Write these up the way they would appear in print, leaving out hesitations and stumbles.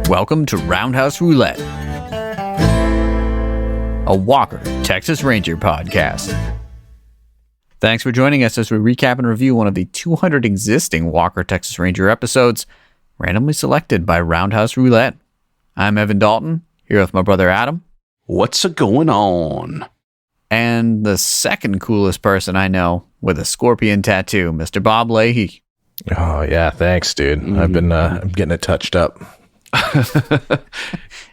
Welcome to Roundhouse Roulette, a Walker, Texas Ranger podcast. Thanks for joining us as we recap and review one of the 200 existing Walker, Texas Ranger episodes randomly selected by Roundhouse Roulette. I'm Evan Dalton, here with my brother Adam. What's going on? And the second coolest person I know with a scorpion tattoo, Mr. Bob Leahy. Oh, yeah. Thanks, dude. Mm-hmm. I'm getting it touched up.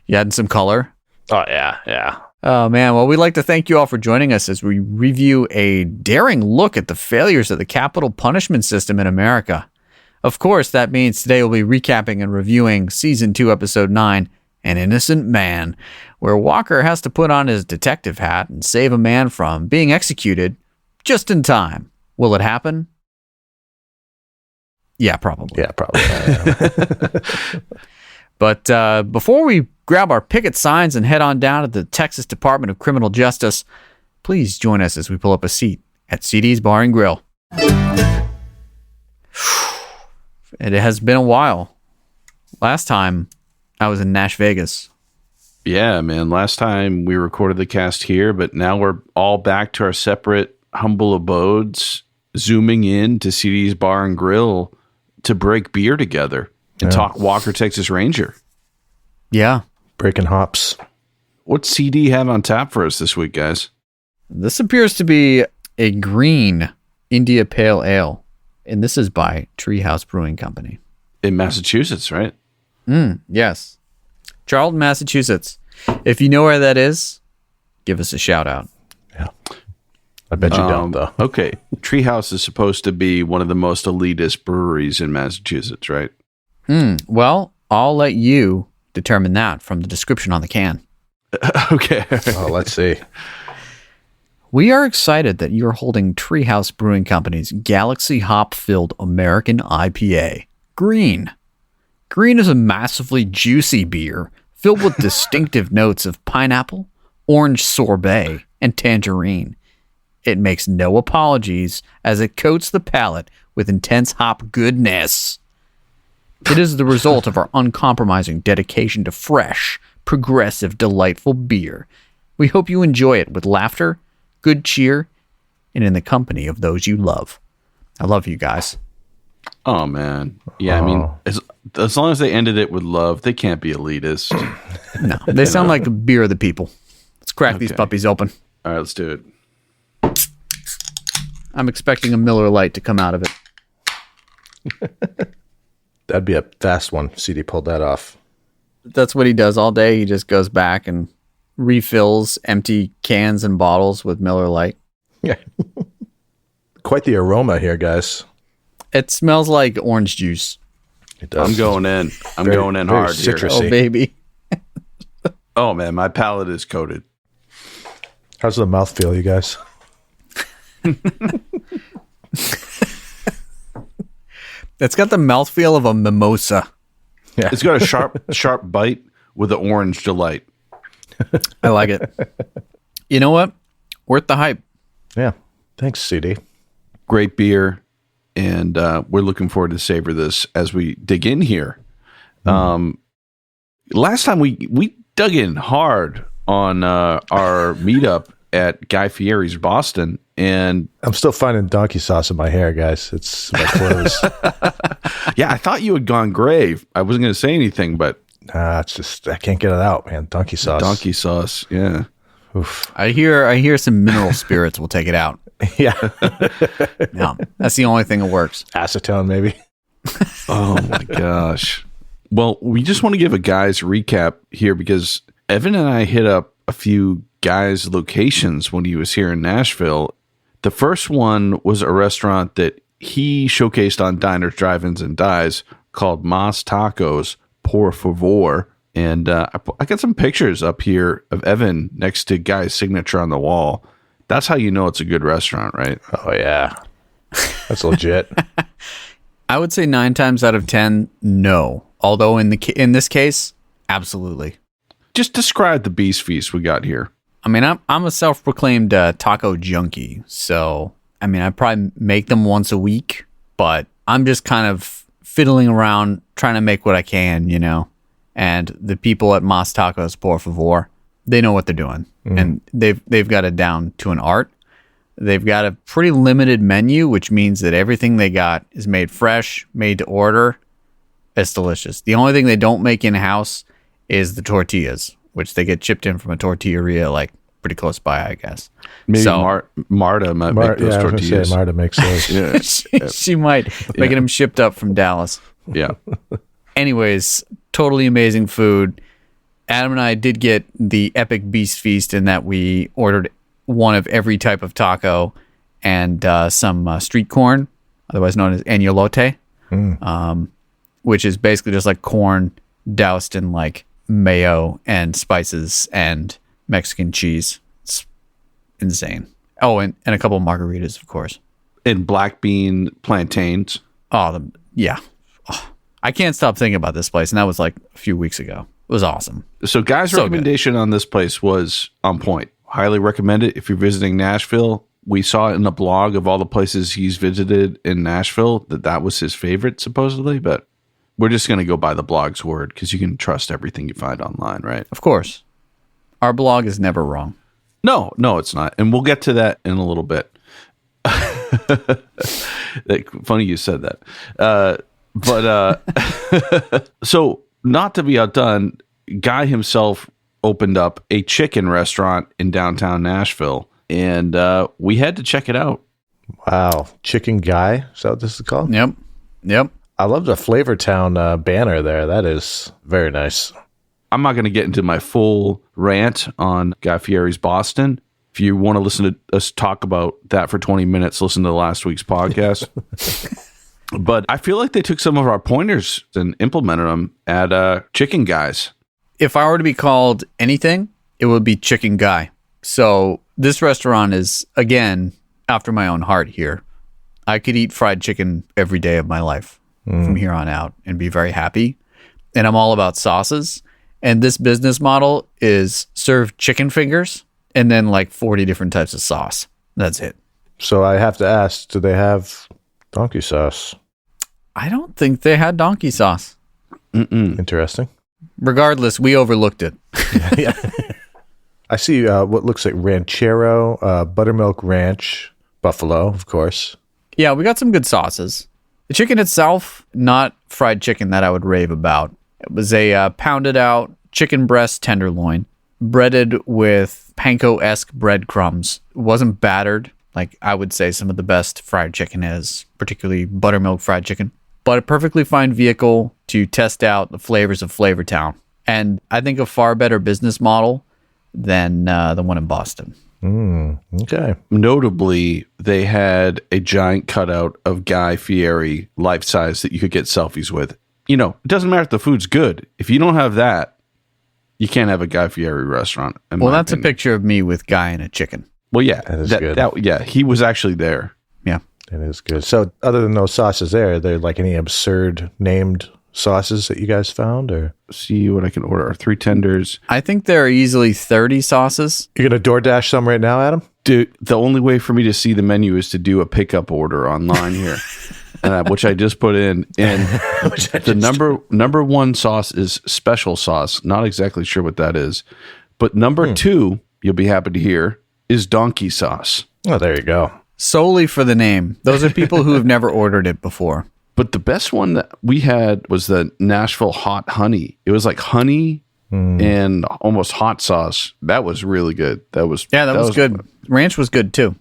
You adding some color? Oh, yeah. Oh, man. Well, we'd like to thank you all for joining us as we review a daring look at the failures of the capital punishment system in America. Of course, that means today we'll be recapping and reviewing Season 2, Episode 9, An Innocent Man, where Walker has to put on his detective hat and save a man from being executed just in time. Will it happen? Yeah, probably. Yeah, probably. But before we grab our picket signs and head on down to the Texas Department of Criminal Justice, please join us as we pull up a seat at CD's Bar and Grill. It has been a while. Last time I was in Nash Vegas. Yeah, man. Last time we recorded the cast here, but now we're all back to our separate humble abodes, zooming in to CD's Bar and Grill to break beer together and talk Walker, Texas Ranger. Yeah. Breaking hops. What's CD have on tap for us this week, guys? This appears to be a green India Pale Ale, and this is by Treehouse Brewing Company. In Massachusetts, right? Yes. Charlton, Massachusetts. If you know where that is, give us a shout out. Yeah. I bet you don't, though. Okay. Treehouse is supposed to be one of the most elitist breweries in Massachusetts, right? Well, I'll let you determine that from the description on the can. Okay. Oh, let's see. We are excited that you're holding Treehouse Brewing Company's Galaxy Hop-filled American IPA. Green. Green is a massively juicy beer filled with distinctive notes of pineapple, orange sorbet, and tangerine. It makes no apologies as it coats the palate with intense hop goodness. It is the result of our uncompromising dedication to fresh, progressive, delightful beer. We hope you enjoy it with laughter, good cheer, and in the company of those you love. I love you guys. Oh, man. Yeah, I mean, as long as they ended it with love, they can't be elitist. No, they sound like a beer of the people. Let's crack these puppies open. All right, let's do it. I'm expecting a Miller Lite to come out of it. That'd be a fast one. CD pulled that off. That's what he does all day. He just goes back and refills empty cans and bottles with Miller Lite. Yeah. Quite the aroma here, guys. It smells like orange juice. It does. I'm going in. I'm Very- going in very hard here. citrusy. Oh, baby. Oh, man, my palate is coated. How's the mouth feel, you guys? It's got the mouthfeel of a mimosa. Yeah. It's got a sharp bite with an orange delight. I like it. You know what? Worth the hype. Yeah. Thanks, CD. Great beer, and we're looking forward to savor this as we dig in here. Last time we dug in hard on our meetup at Guy Fieri's Boston, and I'm still finding donkey sauce in my hair, guys. It's my clothes. yeah, I thought you had gone gray. I wasn't going to say anything, but It's just, I can't get it out, man. Donkey sauce. donkey sauce, yeah. Oof. I hear some mineral spirits will take it out. Yeah. No, that's the only thing that works. Acetone, maybe. Oh my gosh. Well, we just want to give a guy's recap here because Evan and I hit up a few guys' locations when he was here in Nashville. The first one was a restaurant that he showcased on Diners, Drive-Ins, and Dives called Mas Tacos, Por Favor. And I got some pictures up here of Evan next to Guy's signature on the wall. That's how you know it's a good restaurant, right? Oh, yeah. That's legit. I would say 9 times out of 10, no. Although in this case, absolutely. Just describe the beast feast we got here. I mean, I'm a self-proclaimed taco junkie, so I mean, I probably make them once a week, but I'm just kind of fiddling around trying to make what I can, you know. And the people at Mas Tacos, por favor, they know what they're doing. And they've got it down to an art. They've got a pretty limited menu, which means that everything they got is made fresh, made to order. It's delicious. The only thing they don't make in-house is the tortillas, which they get chipped in from a tortilleria like pretty close by, I guess. Maybe So- Marta might make those I was gonna tortillas. say Marta makes those. Yeah. she might, making them shipped up from Dallas. Yeah. Anyways, totally amazing food. Adam and I did get the epic beast feast in that we ordered one of every type of taco and some street corn, otherwise known as agnolote, which is basically just like corn doused in like mayo and spices and Mexican cheese. It's insane. Oh, and a couple of margaritas, of course. And black bean plantains. Oh, yeah. Oh, I can't stop thinking about this place, and that was like a few weeks ago. It was awesome. So, Guy's So recommendation on this place was on point. Highly recommend it if you're visiting Nashville. We saw it in the blog of all the places he's visited in Nashville that was his favorite, supposedly. But we're just going to go by the blog's word because you can trust everything you find online, right? Of course. Our blog is never wrong. No, it's not. And we'll get to that in a little bit. Funny you said that. So not to be outdone, Guy himself opened up a chicken restaurant in downtown Nashville, and we had to check it out. Wow. Chicken Guy? Is that what this is called? Yep. I love the Flavortown banner there. That is very nice. I'm not going to get into my full rant on Guy Fieri's Boston. If you want to listen to us talk about that for 20 minutes, listen to last week's podcast. But I feel like they took some of our pointers and implemented them at Chicken Guys. If I were to be called anything, it would be Chicken Guy. So this restaurant is, again, after my own heart here. I could eat fried chicken every day of my life from here on out and be very happy. And I'm all about sauces. And this business model is serve chicken fingers and then like 40 different types of sauce. That's it. So I have to ask, do they have donkey sauce? I don't think they had donkey sauce. Interesting. Regardless, we overlooked it. I see what looks like ranchero, buttermilk ranch, buffalo, of course. Yeah, we got some good sauces. The chicken itself, not fried chicken that I would rave about. It was a pounded out chicken breast tenderloin, breaded with panko-esque breadcrumbs. It wasn't battered, like I would say some of the best fried chicken is, particularly buttermilk fried chicken. But a perfectly fine vehicle to test out the flavors of Flavortown. And I think a far better business model than the one in Boston. Okay. Notably, they had a giant cutout of Guy Fieri life size that you could get selfies with. You know, it doesn't matter if the food's good. If you don't have that, you can't have a Guy Fieri restaurant. Well, that's a picture of me with Guy and a chicken. Well, yeah, That is good. yeah, he was actually there. Yeah. It is good. So other than those sauces there, are there like any absurd named sauces that you guys found? Or See what I can order. Our 3 tenders. I think there are easily 30 sauces. you're going to DoorDash some right now, Adam? Dude, the only way for me to see the menu is to do a pickup order online here, which I just put in. And the number one sauce is special sauce. Not exactly sure what that is. But number 2, you'll be happy to hear, is donkey sauce. Oh, there you go. Solely for the name. Those are people who have never ordered it before. But the best one that we had was the Nashville hot honey. It was like honey and almost hot sauce. That was really good. That was good. Ranch was good too.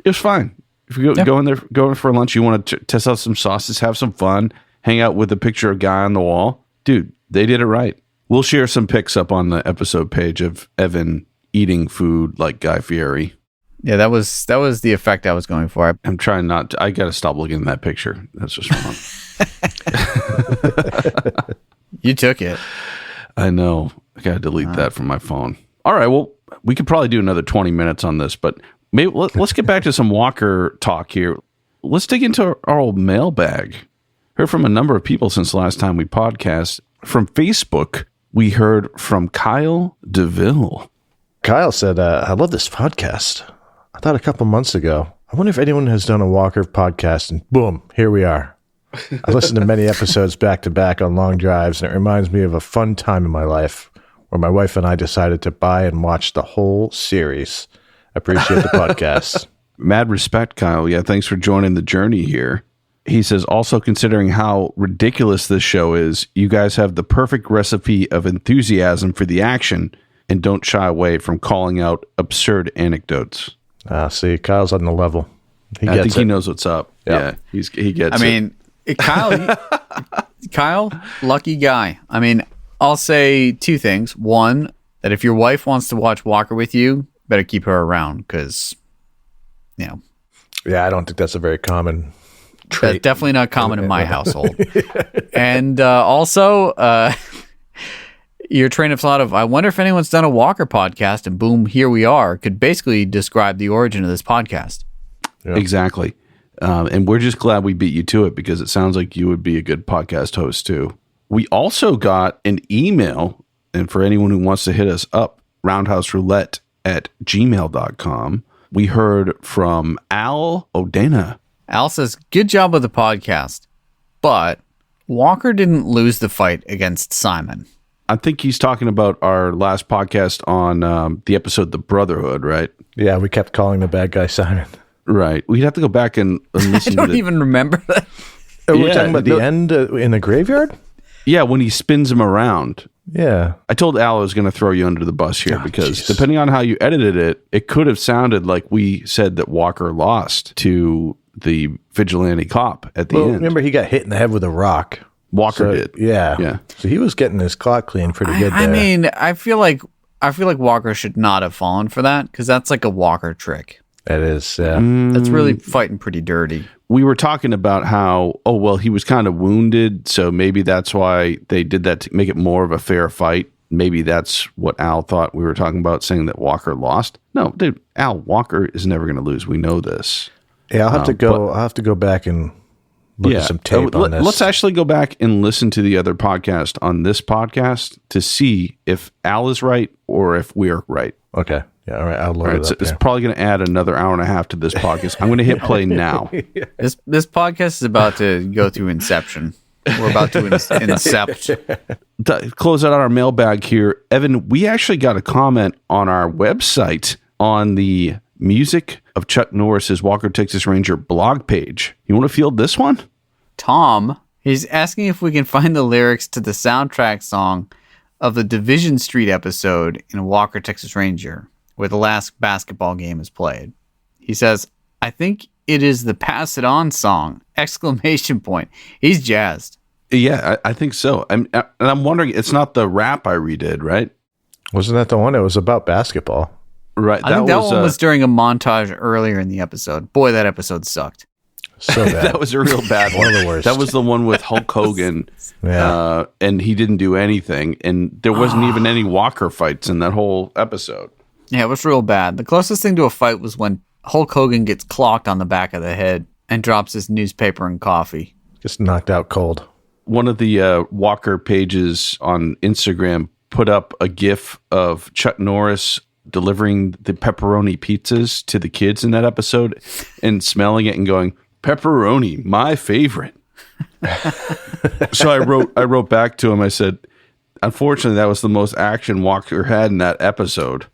It was fine. If you go in for lunch, you want to test out some sauces, have some fun, hang out with a picture of a guy on the wall. Dude, they did it right. We'll share some pics up on the episode page of Evan eating food like Guy Fieri. Yeah, that was the effect I was going for. I'm trying not to. I got to stop looking at that picture. That's just wrong. You took it. I know. I got to delete that from my phone. All right. Well, we could probably do another 20 minutes on this, but maybe let's get back to some Walker talk here. Let's dig into our old mailbag. Heard from a number of people since the last time we podcast. From Facebook, we heard from Kyle DeVille. Kyle said, I love this podcast. I thought a couple months ago, I wonder if anyone has done a Walker podcast, and boom, here we are. I listen to many episodes back to back on long drives, and it reminds me of a fun time in my life where my wife and I decided to buy and watch the whole series. Appreciate the podcast. Mad respect, Kyle. Yeah, thanks for joining the journey here. He says, also considering how ridiculous this show is, you guys have the perfect recipe of enthusiasm for the action and don't shy away from calling out absurd anecdotes. See, Kyle's on the level. I think he knows what's up. Yeah, he gets it. I mean, Kyle, lucky guy. I mean, I'll say two things. One, that if your wife wants to watch Walker with you, better keep her around because, Yeah, I don't think that's a very common trait. That's definitely not common in my household. And also, your train of thought of, I wonder if anyone's done a Walker podcast, and boom, here we are, could basically describe the origin of this podcast. Yeah. Exactly. And we're just glad we beat you to it because it sounds like you would be a good podcast host too. We also got an email, and for anyone who wants to hit us up, roundhouseroulette@gmail.com. We heard from Al Odena. Al says, good job with the podcast, but Walker didn't lose the fight against Simon. I think he's talking about our last podcast on the episode The Brotherhood, right? Yeah, we kept calling the bad guy Simon. Right. We'd have to go back and listen to I don't even remember that. We're talking about the end in the graveyard? Yeah, when he spins him around. Yeah. I told Al I was going to throw you under the bus here because depending on how you edited it, it could have sounded like we said that Walker lost to the vigilante cop at the end. Remember, he got hit in the head with a rock. Walker did. Yeah. So he was getting his clock clean pretty good there. I mean, I feel like Walker should not have fallen for that because that's like a Walker trick. It is, yeah. That's really fighting pretty dirty. We were talking about how, he was kind of wounded, so maybe that's why they did that to make it more of a fair fight. Maybe that's what Al thought we were talking about, saying that Walker lost. No, dude, Al, Walker is never going to lose. We know this. Yeah, I'll have to go back and look at some tape on this. Let's actually go back and listen to the other podcast on this podcast to see if Al is right or if we're right. Okay. Yeah, all right. I'll load it up. It's probably going to add another hour and a half to this podcast. I'm going to hit play now. This podcast is about to go through Inception. We're about to incept. To close out our mailbag here, Evan, we actually got a comment on our website on the music of Chuck Norris's Walker, Texas Ranger blog page. You want to field this one? Tom, he's asking if we can find the lyrics to the soundtrack song of the Division Street episode in Walker, Texas Ranger, where the last basketball game is played. He says, I think it is the Pass It On song! ! He's jazzed. Yeah, I think so. And I'm wondering, it's not the rap I redid, right? Wasn't that the one? It was about basketball. Right. I think that one was during a montage earlier in the episode. Boy, that episode sucked. So bad. That was a real bad one. One of the worst. That was the one with Hulk Hogan, and he didn't do anything, and there wasn't even any Walker fights in that whole episode. Yeah, it was real bad. The closest thing to a fight was when Hulk Hogan gets clocked on the back of the head and drops his newspaper and coffee. Just knocked out cold. One of the Walker pages on Instagram put up a GIF of Chuck Norris delivering the pepperoni pizzas to the kids in that episode and smelling it and going, pepperoni, my favorite. So I wrote back to him. I said, unfortunately, that was the most action Walker had in that episode.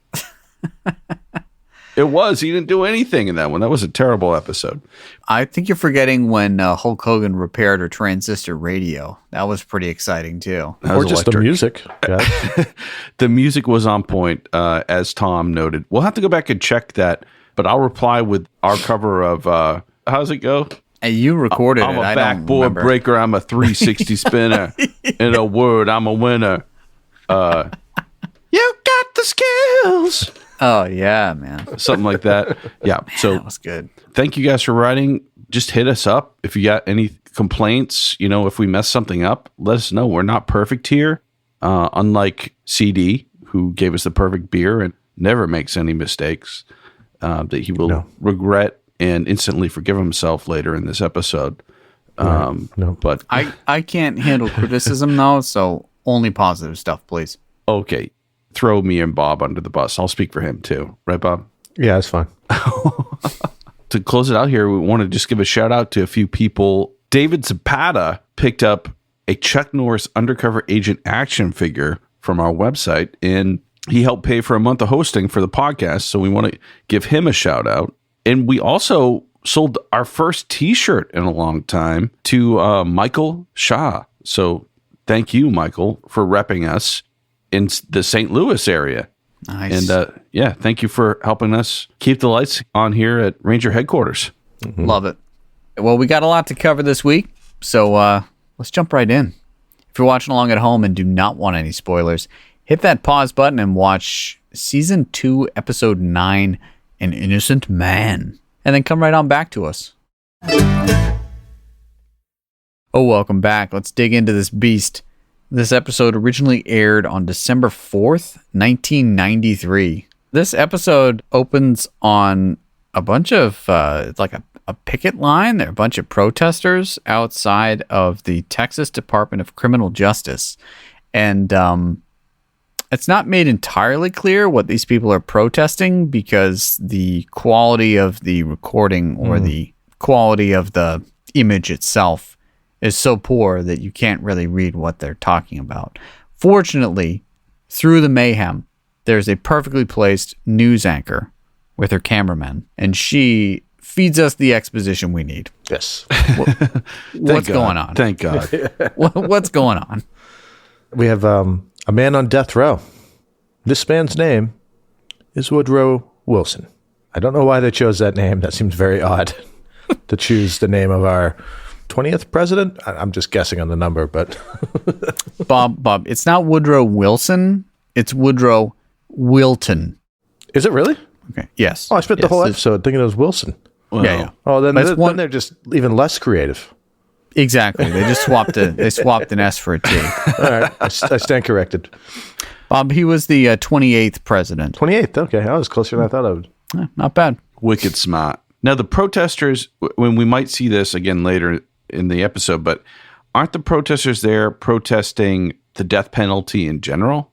It was. He didn't do anything in that one. That was a terrible episode. I think you're forgetting when Hulk Hogan repaired her transistor radio. That was pretty exciting, too. Or just the music. Yeah. The music was on point, as Tom noted. We'll have to go back and check that, but I'll reply with our cover of, how's it go? Hey, you recorded I'm it. a backboard breaker. I'm a 360 spinner. In a word, I'm a winner. You got the skills. Oh, yeah, man. Something like that. Yeah. So that was good. Thank you guys for writing. Just hit us up. If you got any complaints, if we mess something up, let us know. We're not perfect here. Unlike CD, who gave us the perfect beer and never makes any mistakes, that he will regret and instantly forgive himself later in this episode. But I can't handle criticism, though, so only positive stuff, please. Okay. Throw me and Bob under the bus. I'll speak for him too. Right, Bob? Yeah, that's fine. To close it out here, we want to just give a shout out to a few people. David Zapata picked up a Chuck Norris undercover agent action figure from our website, and he helped pay for a month of hosting for the podcast. So we want to give him a shout out. And we also sold our first t-shirt in a long time to Michael Shaw. So thank you, Michael, for repping us in the St. Louis area. Nice. And thank you for helping us keep the lights on here at Ranger headquarters. Mm-hmm. Love it. Well, we got a lot to cover this week, so let's jump right in. If you're watching along at home and do not want any spoilers, hit that pause button and watch Season 2, Episode 9, An Innocent Man, and then come right on back to us. Oh, welcome back. Let's dig into this beast. This episode originally aired on December 4th, 1993. This episode opens on a bunch of, like a picket line. There are a bunch of protesters outside of the Texas Department of Criminal Justice. And it's not made entirely clear what these people are protesting because the quality of the recording or the quality of the image itself is so poor that you can't really read what they're talking about. Fortunately, through the mayhem, there's a perfectly placed news anchor with her cameraman, and she feeds us the exposition we need. Yes. What's going on? Thank God. What's going on? We have a man on death row. This man's name is Woodrow Wilson. I don't know why they chose that name. That seems very odd to choose the name of our 20th president. I'm just guessing on the number, but Bob, it's not Woodrow Wilson. It's Woodrow Wilton. Is it really? Okay. Yes. Oh, I spent the whole episode thinking it was Wilson. Well, yeah. Oh, then they're just even less creative. Exactly. They just swapped an S for a T. All right. I stand corrected. Bob, he was the 28th president. 28th. Okay. I was closer than I thought I would. Not bad. Wicked smart. Now, the protesters, when we might see this again later in the episode, but aren't the protesters there protesting the death penalty in general?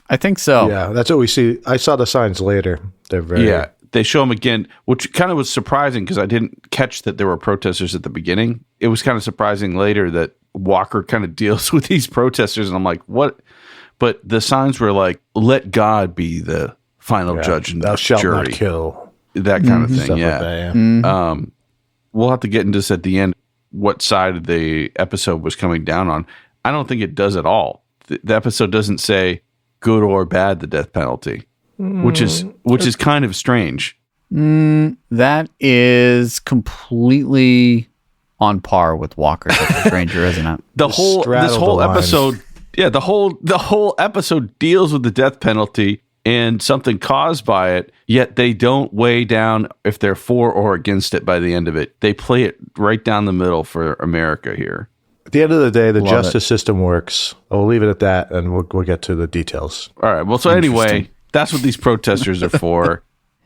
I think so. Yeah, that's what we see. I saw the signs later. They're very... Yeah, they show them again, which kind of was surprising because I didn't catch that there were protesters at the beginning. It was kind of surprising later that Walker kind of deals with these protesters, and I'm like, what? But the signs were like, let God be the final judge and thou shalt jury. not kill. That kind of thing, Stuff yeah. like that, yeah. Mm-hmm. We'll have to get into this at the end, what side of the episode was coming down on. I don't think it does at all. The episode doesn't say good or bad the death penalty, which is kind of strange. That is completely on par with Walker Texas Ranger, isn't it? This whole episode, the whole episode deals with the death penalty and something caused by it, yet they don't weigh down if they're for or against it by the end of it. They play it right down the middle for America here. At the end of the day, the justice system works. We'll leave it at that, and we'll get to the details. All right. Well, so anyway, that's what these protesters are for.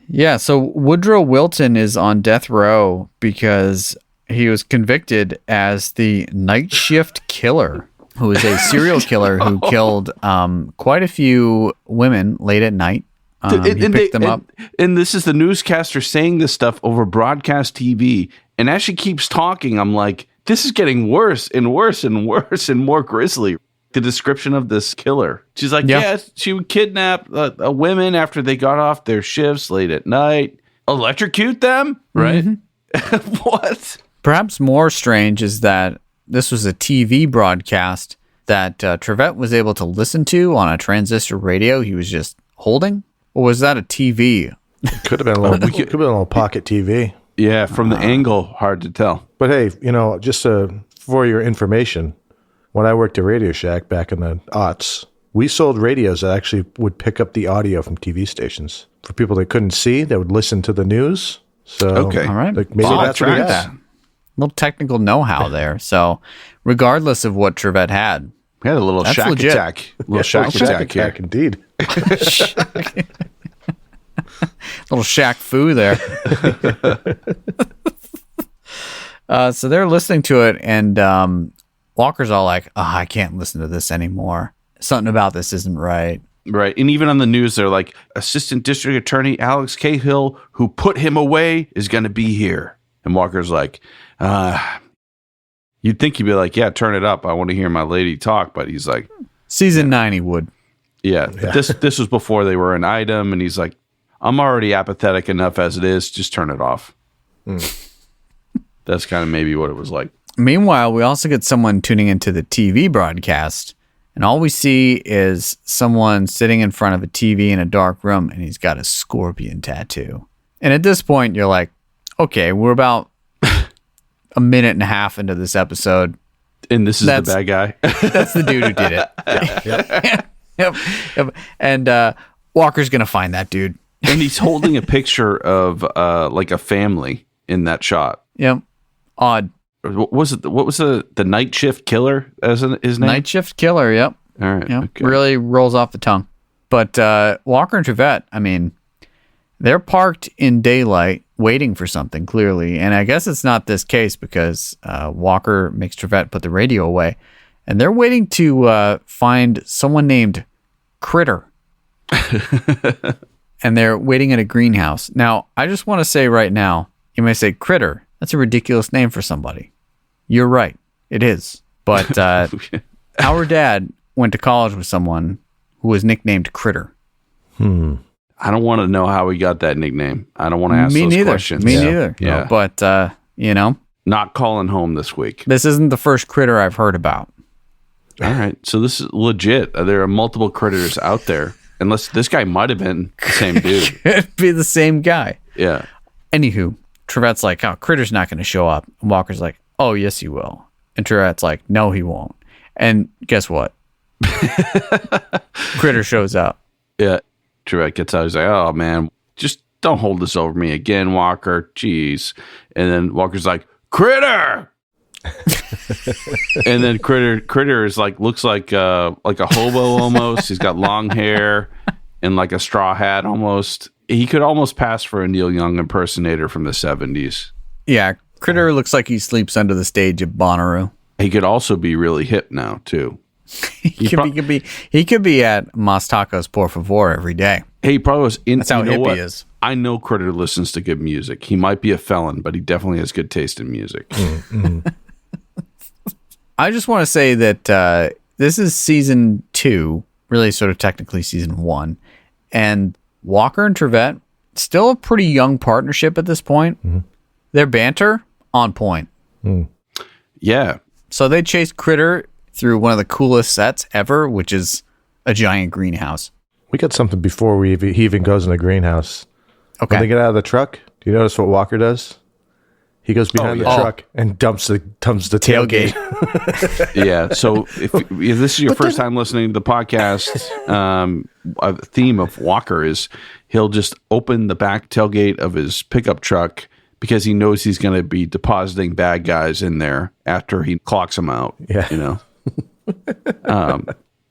Yeah, so Woodrow Wilton is on death row because he was convicted as the night shift killer, who is a serial killer who killed quite a few women late at night. He picked them up. And this is the newscaster saying this stuff over broadcast TV. And as she keeps talking, I'm like, this is getting worse and worse and worse and more grisly. The description of this killer. She's like, yeah she would kidnap women after they got off their shifts late at night, electrocute them, right? Mm-hmm. What? Perhaps more strange is that this was a TV broadcast that Trevette was able to listen to on a transistor radio he was just holding. Or was that a TV? Could have been a little pocket TV. Yeah, from the angle, hard to tell. But hey, just for your information, when I worked at Radio Shack back in the aughts, we sold radios that actually would pick up the audio from TV stations. For people that couldn't see, they would listen to the news. So, okay. All right. Maybe that's what it is. Little technical know-how there. So, regardless of what Trevette had, we had a little shack legit. attack. Shack attack here. Indeed. Little Shaq Fu there. So they're listening to it, and Walker's all like, I can't listen to this anymore. Something about this isn't right. Right. And even on the news, they're like, Assistant District Attorney Alex Cahill, who put him away, is going to be here. And Walker's like, You'd think he'd be like, yeah, turn it up. I want to hear my lady talk. But he's like, Season 9 he would. yeah. This was before they were an item. And he's like, I'm already apathetic enough as it is. Just turn it off. That's kind of maybe what it was like. Meanwhile, we also get someone tuning into the TV broadcast, and all we see is someone sitting in front of a TV in a dark room, and he's got a scorpion tattoo. And at this point, you're like, okay, we're about a minute and a half into this episode. And this is the bad guy. That's the dude who did it. Yep. And Walker's going to find that dude. And he's holding a picture of like a family in that shot. Yep. Odd. What was the night shift killer as his name? Night shift killer, yep. All right. Yep. Okay. Really rolls off the tongue. But Walker and Trevette, I mean, they're parked in daylight waiting for something, clearly. And I guess it's not this case because Walker makes Trevette put the radio away. And they're waiting to find someone named Critter. And they're waiting at a greenhouse. Now, I just want to say right now, you may say, Critter, that's a ridiculous name for somebody. You're right. It is. But our dad went to college with someone who was nicknamed Critter. I don't want to know how he got that nickname. I don't want to ask those questions. Me neither. Yeah. But, Not calling home this week. this isn't the first Critter I've heard about. All right. So this is legit. There are multiple critters out there. Unless this guy might have been the same dude. It'd be the same guy. Yeah. Anywho, Trevette's like, oh, Critter's not going to show up. And Walker's like, oh, yes, he will. And Trevette's like, no, he won't. And guess what? Critter shows up. Yeah. Trevette gets out. He's like, oh, man, just don't hold this over me again, Walker. Jeez. And then Walker's like, Critter! And then Critter is like, looks like a hobo almost. He's got long hair and like a straw hat almost. He could almost pass for a Neil Young impersonator from the 70s. Yeah, Critter looks like he sleeps under the stage at Bonnaroo. He could also be really hip now, too. He could be at Mas Tacos Por Favor every day. Hey, he probably was in. That's how hip he is. I know Critter listens to good music. He might be a felon, but he definitely has good taste in music. I just want to say that this is season 2, really sort of technically season 1, and Walker and Trevette, still a pretty young partnership at this point. Their banter, on point. Yeah. So they chase Critter through one of the coolest sets ever, which is a giant greenhouse. We got something before he even goes in the greenhouse. Okay. When they get out of the truck, do you notice what Walker does? He goes behind the truck and dumps the tailgate. Yeah. So if this is your first time listening to the podcast, a theme of Walker is he'll just open the back tailgate of his pickup truck because he knows he's going to be depositing bad guys in there after he clocks them out. Yeah. You know,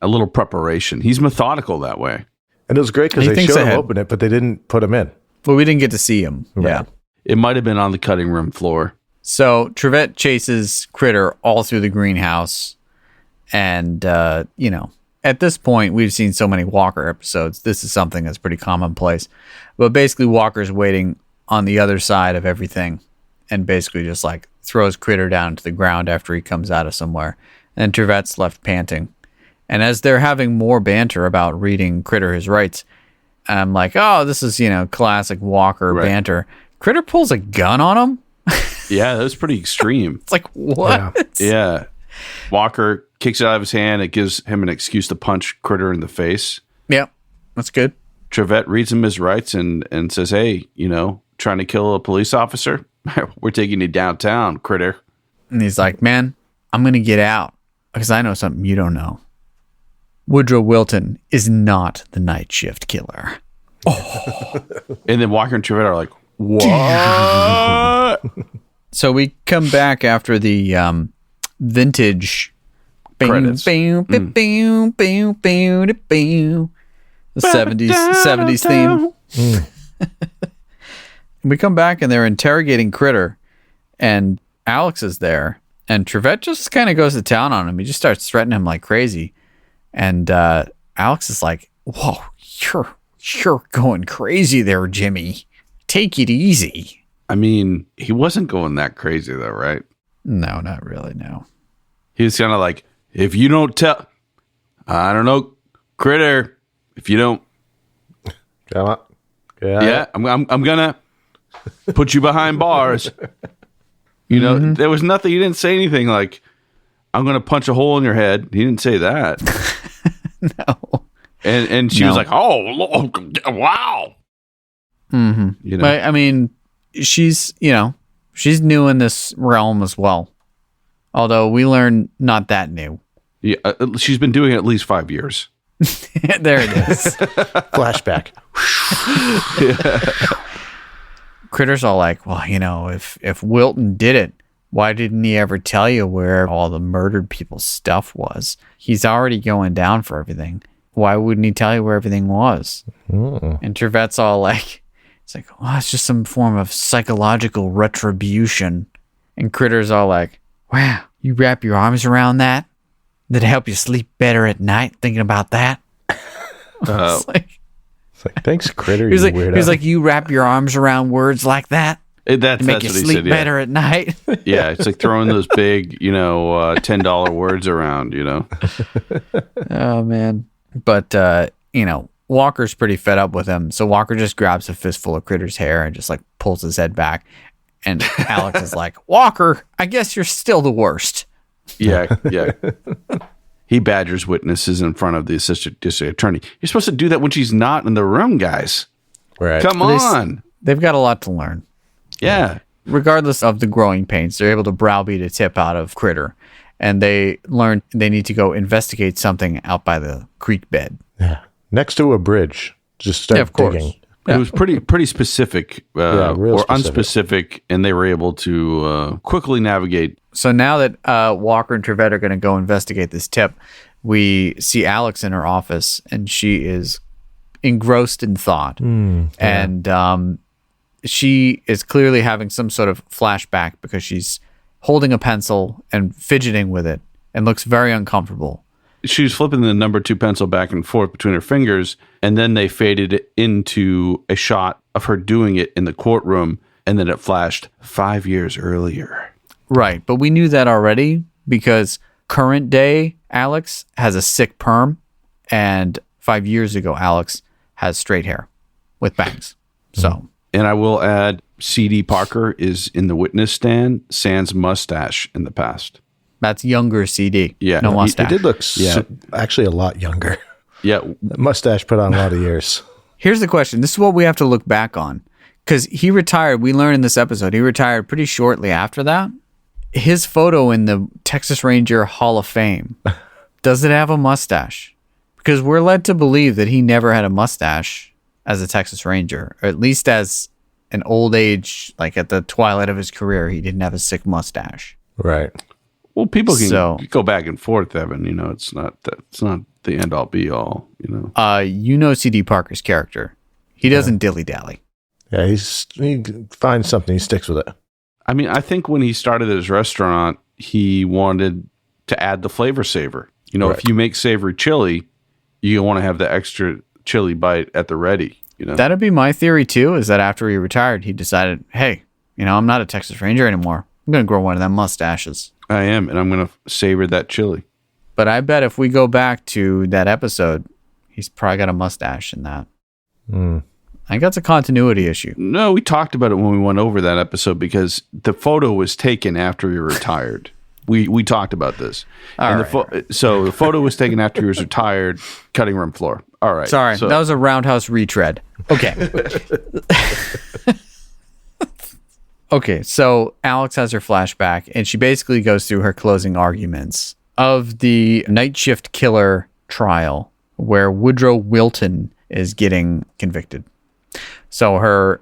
a little preparation. He's methodical that way. And it was great because they showed him open it, but they didn't put him in. Well, we didn't get to see him. Right. Yeah. It might have been on the cutting room floor. So Trevette chases Critter all through the greenhouse. And, at this point, we've seen so many Walker episodes. This is something that's pretty commonplace. But basically, Walker's waiting on the other side of everything and basically just like throws Critter down to the ground after he comes out of somewhere. And Trevette's left panting. And as they're having more banter about reading Critter his rights, I'm like, oh, this is, classic Walker banter. Critter pulls a gun on him. Yeah, that was pretty extreme. It's like, what? Yeah. Walker kicks it out of his hand. It gives him an excuse to punch Critter in the face. Yep, that's good. Trevette reads him his rights and says, hey, trying to kill a police officer? We're taking you downtown, Critter. And he's like, man, I'm going to get out because I know something you don't know. Woodrow Wilton is not the night shift killer. Oh. And then Walker and Trevette are like, what? So we come back after the vintage credits. The 70s theme. We come back and they're interrogating Critter, and Alex is there, and Trevette just kind of goes to town on him. He just starts threatening him like crazy, and Alex is like, "Whoa, you're going crazy there, Jimmy. Take it easy." I mean, he wasn't going that crazy though, right? No, not really, no. He was kind of like, if you don't tell, I don't know, critter, if you don't, Come on. yeah, I'm gonna put you behind bars. You know, there was nothing. He didn't say anything like, I'm gonna punch a hole in your head. He didn't say that. No. And she was like, oh, wow. Mm-hmm. You know, But I mean, she's new in this realm as well. Although we learn not that new. yeah, she's been doing it at least 5 years. There it is. Flashback. Critter's all like, well, if Wilton did it, why didn't he ever tell you where all the murdered people's stuff was? He's already going down for everything. Why wouldn't he tell you where everything was? And Trevette's all like, it's like, oh, it's just some form of psychological retribution. And Critter's all like, wow, you wrap your arms around that? Did it help you sleep better at night thinking about that? It's like, thanks, Critter. He was you like, weirdo. he was like, you wrap your arms around words like that That's to make what you he sleep said. Yeah. better at night. Yeah, it's like throwing those big, $10 words around. Oh man. But Walker's pretty fed up with him, so Walker just grabs a fistful of Critter's hair and just like pulls his head back. And Alex is like, Walker, I guess you're still the worst. Yeah. He badgers witnesses in front of the assistant district attorney. You're supposed to do that when she's not in the room, guys. right. Come on. They've got a lot to learn. Yeah. Regardless of the growing pains, they're able to browbeat a tip out of Critter. And they learn they need to go investigate something out by the creek bed. Yeah. Next to a bridge. Just start of course. digging. It was pretty specific real or specific. unspecific, and they were able to quickly navigate. So now that Walker and Trevette are going to go investigate this tip, we see Alex in her office, and she is engrossed in thought. And she is clearly having some sort of flashback because she's holding a pencil and fidgeting with it and looks very uncomfortable. She was flipping the number 2 pencil back and forth between her fingers, and then they faded it into a shot of her doing it in the courtroom, and then it flashed 5 years earlier. Right, but we knew that already because current day Alex has a sick perm, and 5 years ago Alex has straight hair with bangs. So, And I will add, C.D. Parker is in the witness stand, sans mustache in the past. that's younger CD. Yeah. No He- he mustache. He did look Yeah. actually a lot younger. Yeah, That mustache put on a lot of years. Here's the question. This is what we have to look back on. Because he retired, we learned in this episode, he retired pretty shortly after that. His photo in the Texas Ranger Hall of Fame, does it have a mustache? Because we're led to believe that he never had a mustache as a Texas Ranger, or at least as an old age, like at the twilight of his career, he didn't have a sick mustache. Right. well, people can So- go back and forth, Evan. It's not the end all be all. CD Parker's character. He doesn't dilly-dally. Yeah, he finds something, he sticks with it. I mean, I think when he started his restaurant, he wanted to add the flavor savor. Right. If you make savory chili, you want to have the extra chili bite at the ready. That'd be my theory too, is that after he retired, he decided, hey, I'm not a Texas Ranger anymore. I'm going to grow one of them mustaches. I am, and I'm going to savor that chili. But I bet if we go back to that episode, he's probably got a mustache in that. I think that's a continuity issue. No, we talked about it when we went over that episode because the photo was taken after he retired. We talked about this. So the photo was taken after he was retired, cutting room floor. All right. Sorry, so- that was a roundhouse retread. Okay. Okay, so Alex has her flashback, and she basically goes through her closing arguments of the night shift killer trial where Woodrow Wilton is getting convicted. So her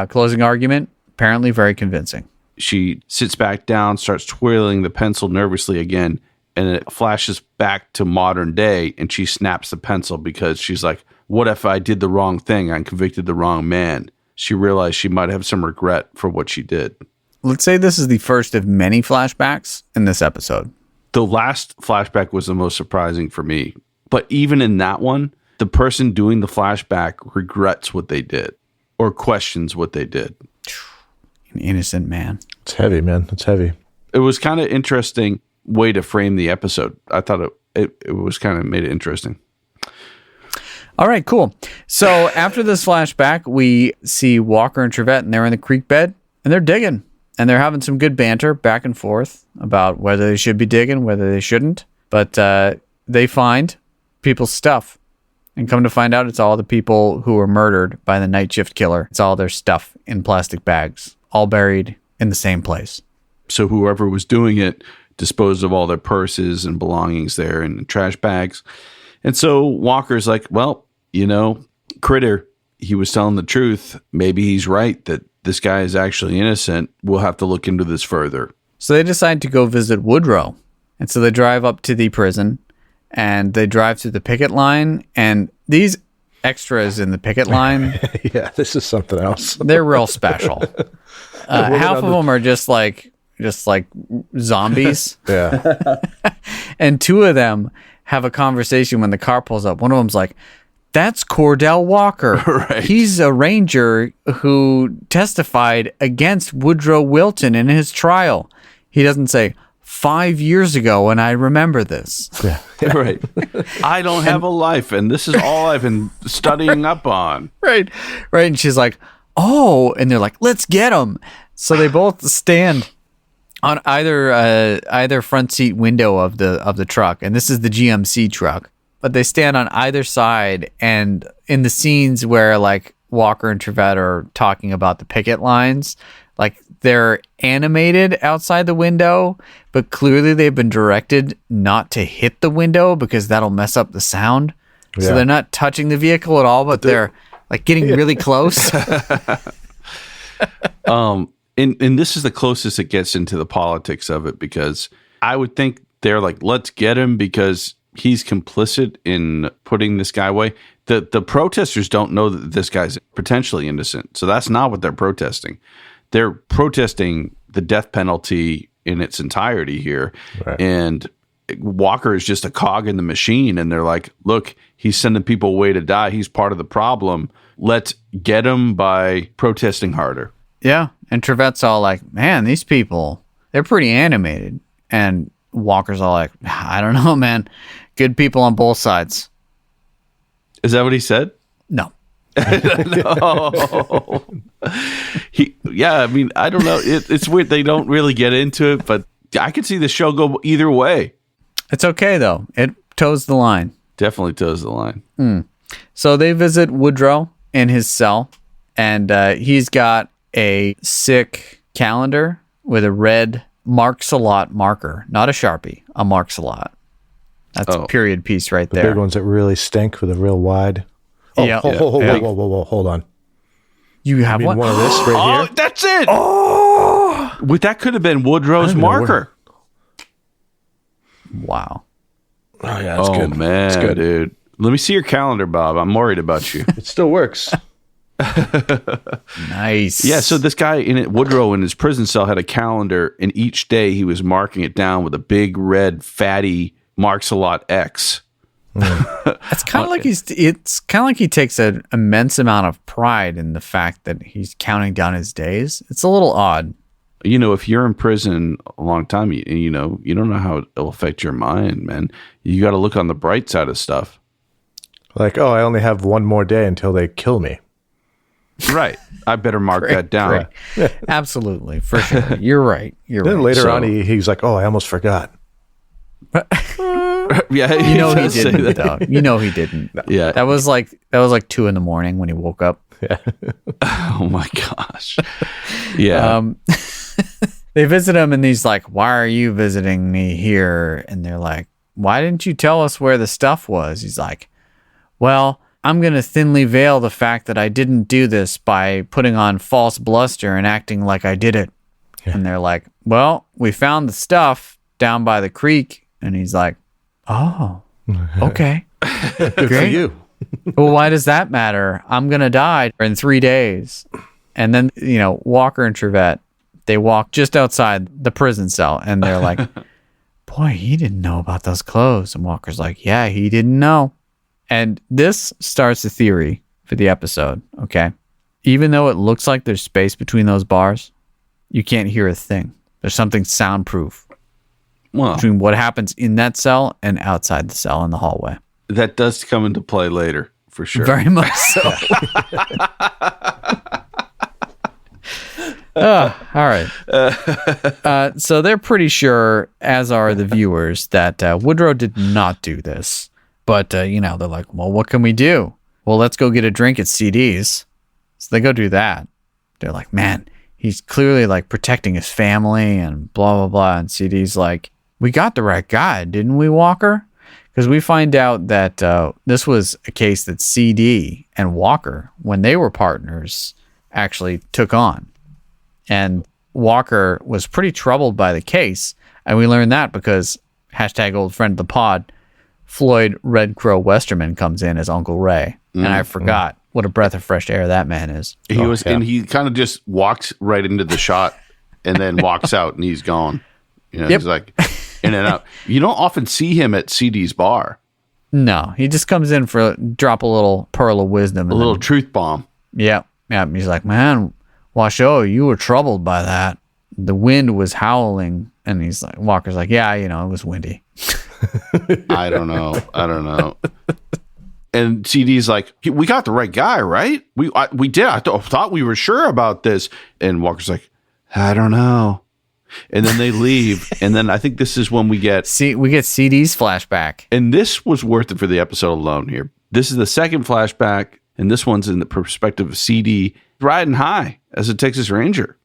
closing argument, apparently very convincing. She sits back down, starts twirling the pencil nervously again, and it flashes back to modern day, and she snaps the pencil because she's like, what if I did the wrong thing? I convicted the wrong man. She realized she might have some regret for what she did. Let's say this is the first of many flashbacks in this episode. The last flashback was the most surprising for me. But even in that one, the person doing the flashback regrets what they did or questions what they did. An innocent man. It's heavy, man. It's heavy. It was kind of interesting way to frame the episode. I thought it was kind of made it interesting. All right, cool. So after this flashback, we see Walker and Trevette, and they're in the creek bed, and they're digging. And they're having some good banter back and forth about whether they should be digging, whether they shouldn't. But they find people's stuff. And come to find out, it's all the people who were murdered by the night shift killer. It's all their stuff in plastic bags, all buried in the same place. So whoever was doing it disposed of all their purses and belongings there in trash bags. And so Walker's like, well, Critter, he was telling the truth. Maybe he's right that this guy is actually innocent. We'll have to look into this further. So they decide to go visit Woodrow. And so they drive up to the prison and they drive through the picket line. And these extras in the picket line, yeah, this is something else. They're real special. Half of them are just like zombies. Yeah. And two of them have a conversation when the car pulls up. One of them's like, that's Cordell Walker. Right. He's a ranger who testified against Woodrow Wilson in his trial. He doesn't say 5 years ago, and I remember this. Yeah. Right. I don't have a life, and this is all I've been studying up on. Right. And she's like, oh, and they're like, let's get him. So they both stand on either front seat window of the truck, and this is the GMC truck. But they stand on either side, and in the scenes where like Walker and Trevette are talking about the picket lines, like they're animated outside the window, but clearly they've been directed not to hit the window because that'll mess up the sound. Yeah. So they're not touching the vehicle at all, but they're like getting really close. And this is the closest it gets into the politics of it, because I would think they're like, let's get him because he's complicit in putting this guy away. The protesters don't know that this guy's potentially innocent. So that's not what they're protesting. They're protesting the death penalty in its entirety here. Right. And Walker is just a cog in the machine. And they're like, look, he's sending people away to die. He's part of the problem. Let's get him by protesting harder. Yeah. And Trevette's all like, man, these people, they're pretty animated. And Walker's all like, I don't know, man. Good people on both sides. Is that what he said? No. No. I mean, I don't know. It's weird. They don't really get into it, but I could see the show go either way. It's okay, though. It toes the line. Definitely toes the line. So they visit Woodrow in his cell, and he's got a sick calendar with a red Marks-a-Lot marker. Not a Sharpie, a Marks-a-Lot. That's a period piece right there. The big ones that really stink with a real wide. Oh, Yeah. whoa, hold on. You have One one? of this right here. That's it. Oh, that could have been Woodrow's marker. Wow. Oh, yeah, that's good. Man, it's good. dude. Let me see your calendar, Bob. I'm worried about you. It still works. Nice. Yeah, so this guy Woodrow in his prison cell had a calendar, and each day he was marking it down with a big red fatty Marks-a-Lot X. It's kind of like he takes an immense amount of pride in the fact that he's counting down his days. It's a little odd. If you're in prison a long time, you don't know how it'll affect your mind, man. You got to look on the bright side of stuff. Like, I only have one more day until they kill me. Right. I better mark that down. Absolutely. For sure. You're right. Then later on, he's like, I almost forgot. Yeah, he does say didn't, that. though. You know he didn't. Yeah. That was like 2 a.m. when he woke up. Yeah. Oh my gosh. Yeah. They visit him and he's like, why are you visiting me here? And they're like, why didn't you tell us where the stuff was? He's like, well, I'm going to thinly veil the fact that I didn't do this by putting on false bluster and acting like I did it. Yeah. And they're like, well, we found the stuff down by the creek. And he's like, oh, okay. Good for you. Well, why does that matter? I'm going to die in 3 days. And then, Walker and Trevette, they walk just outside the prison cell and they're like, boy, he didn't know about those clothes. And Walker's like, yeah, he didn't know. And this starts the theory for the episode, okay? Even though it looks like there's space between those bars, you can't hear a thing There's something soundproof Well, between what happens in that cell and outside the cell in the hallway. that does come into play later, for sure. Very much so. All right. So they're pretty sure, as are the viewers, that Woodrow did not do this. But, they're like, well, what can we do? Well, let's go get a drink at CD's. So they go do that. They're like, man, he's clearly like protecting his family and blah, blah, blah. And CD's like, we got the right guy, didn't we, Walker? Because we find out that this was a case that CD and Walker, when they were partners, actually took on. And Walker was pretty troubled by the case. And we learned that because # old friend of the pod, Floyd Red Crow Westerman comes in as Uncle Ray. And I forgot what a breath of fresh air that man is. And he kind of just walks right into the shot and then walks out and he's gone. He's like in and out. You don't often see him at CD's bar. No, he just comes in for drop a little pearl of wisdom. A little truth bomb. Yeah. He's like, man, Washoe, you were troubled by that. The wind was howling. And he's like, Walker's like, yeah, it was windy. I don't know. And CD's like, we got the right guy, right? We did. I thought we were sure about this. And Walker's like, I don't know. And then they leave. And then I think this is when we get CD's flashback. And this was worth it for the episode alone here. This is the second flashback. And this one's in the perspective of CD riding high as a Texas Ranger.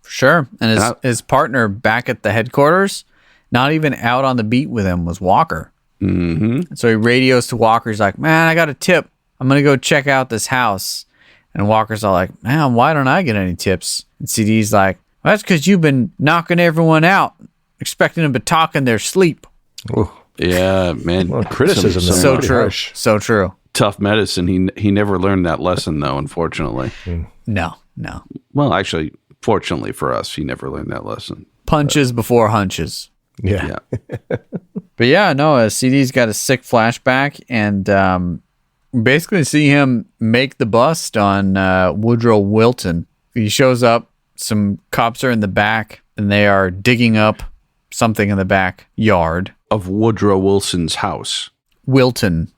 For sure. And his partner back at the headquarters, not even out on the beat with him, was Walker. Mm-hmm. So he radios to Walker. He's like, man, I got a tip. I'm going to go check out this house. And Walker's all like, man, why don't I get any tips? And CD's like, well, that's because you've been knocking everyone out, expecting them to talk in their sleep. Ooh. Yeah, man. Well, criticism is so pretty true. harsh. So true. Tough medicine. He never learned that lesson, though, unfortunately. No. Well, actually, fortunately for us, he never learned that lesson. Punches before hunches. Yeah. But yeah, no, CD's got a sick flashback, and basically see him make the bust on Woodrow Wilton. He shows up, some cops are in the back, and they are digging up something in the backyard Of Woodrow Wilson's house. Wilton.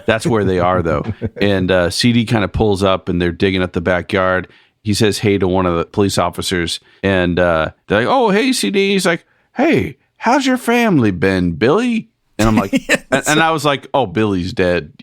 That's where they are, though. And CD kind of pulls up, and they're digging up the backyard. He says hey to one of the police officers, and they're like, oh, hey, CD. He's like, hey, how's your family been, Billy? And I'm like, and I was like, oh, Billy's dead,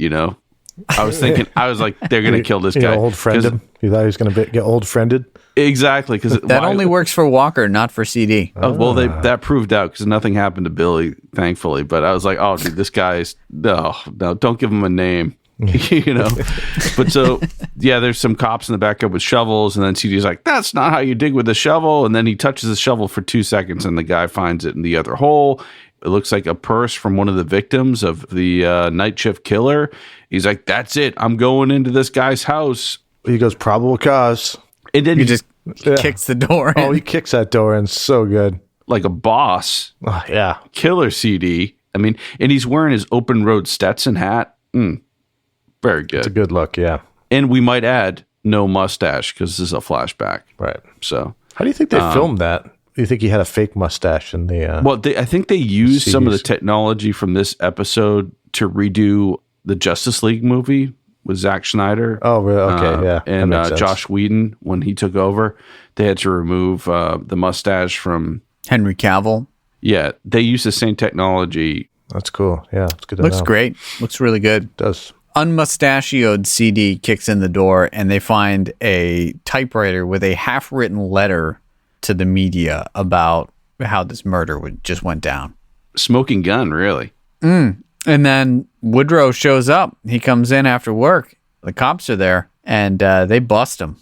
I was thinking, they're going to kill this guy. Old friend him. You thought he was going to get old friended? Exactly. Because that only works for Walker, not for CD. Well, that proved out because nothing happened to Billy, thankfully. But I was like, oh, dude, this guy's, no, don't give him a name. But so there's some cops in the backyard with shovels, and then CD's like, that's not how you dig with a shovel. And then he touches the shovel for 2 seconds, and the guy finds it in the other hole. It looks like a purse from one of the victims of the night shift killer. He's like, that's it, I'm going into this guy's house. He goes, probable cause. And then He just kicks the door in. Oh, he kicks that door in so good. like a boss. Oh, yeah. Killer CD. I mean, and he's wearing his open road Stetson hat. Very good. It's a good look, yeah. And we might add no mustache because this is a flashback. Right. So how do you think they filmed that? Do you think he had a fake mustache in the? Well, I think they used some of the CDs. technology from this episode to redo the Justice League movie with Zack Schneider. Oh, really? Okay, yeah. And That makes sense. Josh Whedon, when he took over, they had to remove the mustache from. Henry Cavill. Yeah, they used the same technology. That's cool. Yeah, it's good to Looks know. great. Looks really good. It does. Unmustachioed CD kicks in the door and they find a typewriter with a half-written letter to the media about how this murder just went down. Smoking gun, really. And then Woodrow shows up. He comes in after work. The cops are there and they bust him.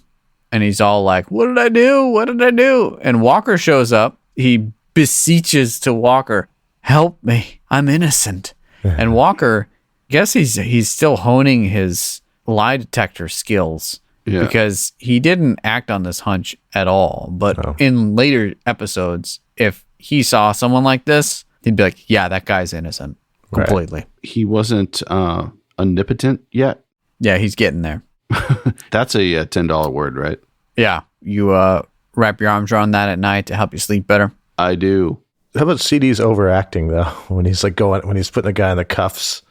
And he's all like, what did I do? What did I do? And Walker shows up. He beseeches to Walker, help me. I'm innocent. And Walker, guess he's still honing his lie detector skills because he didn't act on this hunch at all. But in later episodes, if he saw someone like this, he'd be like, yeah, that guy's innocent completely. He wasn't omnipotent yet. Yeah, he's getting there. That's a $10 word, right? Yeah, you wrap your arms around that at night to help you sleep better? I do. How about CD's overacting though? When he's like when he's putting the guy in the cuffs,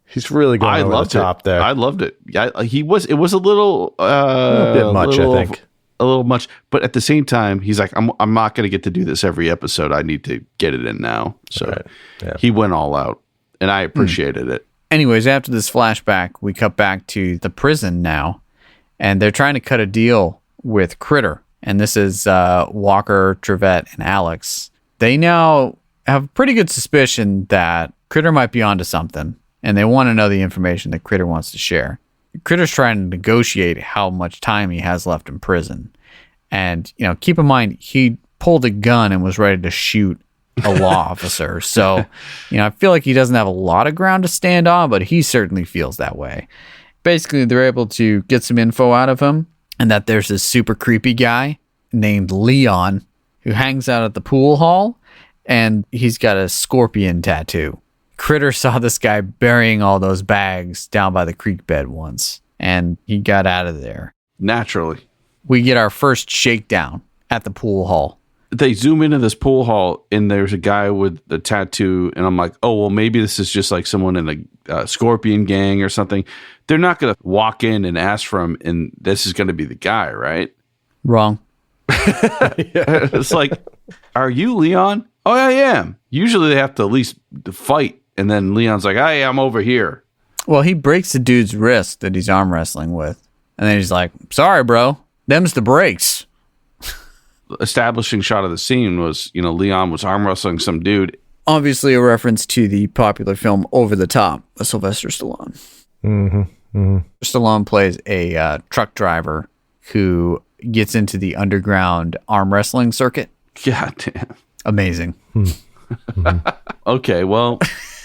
he's really going over the top there. I loved it. It was a little bit much, I think. A little much, but at the same time, he's like, I'm not going to get to do this every episode. I need to get it in now. So he went all out, and I appreciated it. Anyways, after this flashback, we cut back to the prison now, and they're trying to cut a deal with Critter. And this is Walker, Trevette, and Alex. They now have a pretty good suspicion that Critter might be onto something, and they want to know the information that Critter wants to share. Critter's trying to negotiate how much time he has left in prison. And, keep in mind, he pulled a gun and was ready to shoot a law officer. So, I feel like he doesn't have a lot of ground to stand on, but he certainly feels that way. Basically, they're able to get some info out of him, and that there's this super creepy guy named Leon who hangs out at the pool hall, and he's got a scorpion tattoo. Critter saw this guy burying all those bags down by the creek bed once, and he got out of there. Naturally. We get our first shakedown at the pool hall. They zoom into this pool hall, and there's a guy with the tattoo, and I'm like, oh, well, maybe this is just like someone in a scorpion gang or something. They're not going to walk in and ask for him, and this is going to be the guy, right? Wrong. It's like, are you Leon? Oh, I am. Usually they have to at least fight. And then Leon's like, hey, I'm over here. Well, he breaks the dude's wrist that he's arm wrestling with. And then he's like, sorry, bro. Them's the breaks. Establishing shot of the scene was, Leon was arm wrestling some dude. Obviously a reference to the popular film Over the Top with Sylvester Stallone. Mm-hmm. Mm-hmm. Stallone plays a truck driver who gets into the underground arm wrestling circuit. God damn. Amazing. Mm-hmm. Okay, well...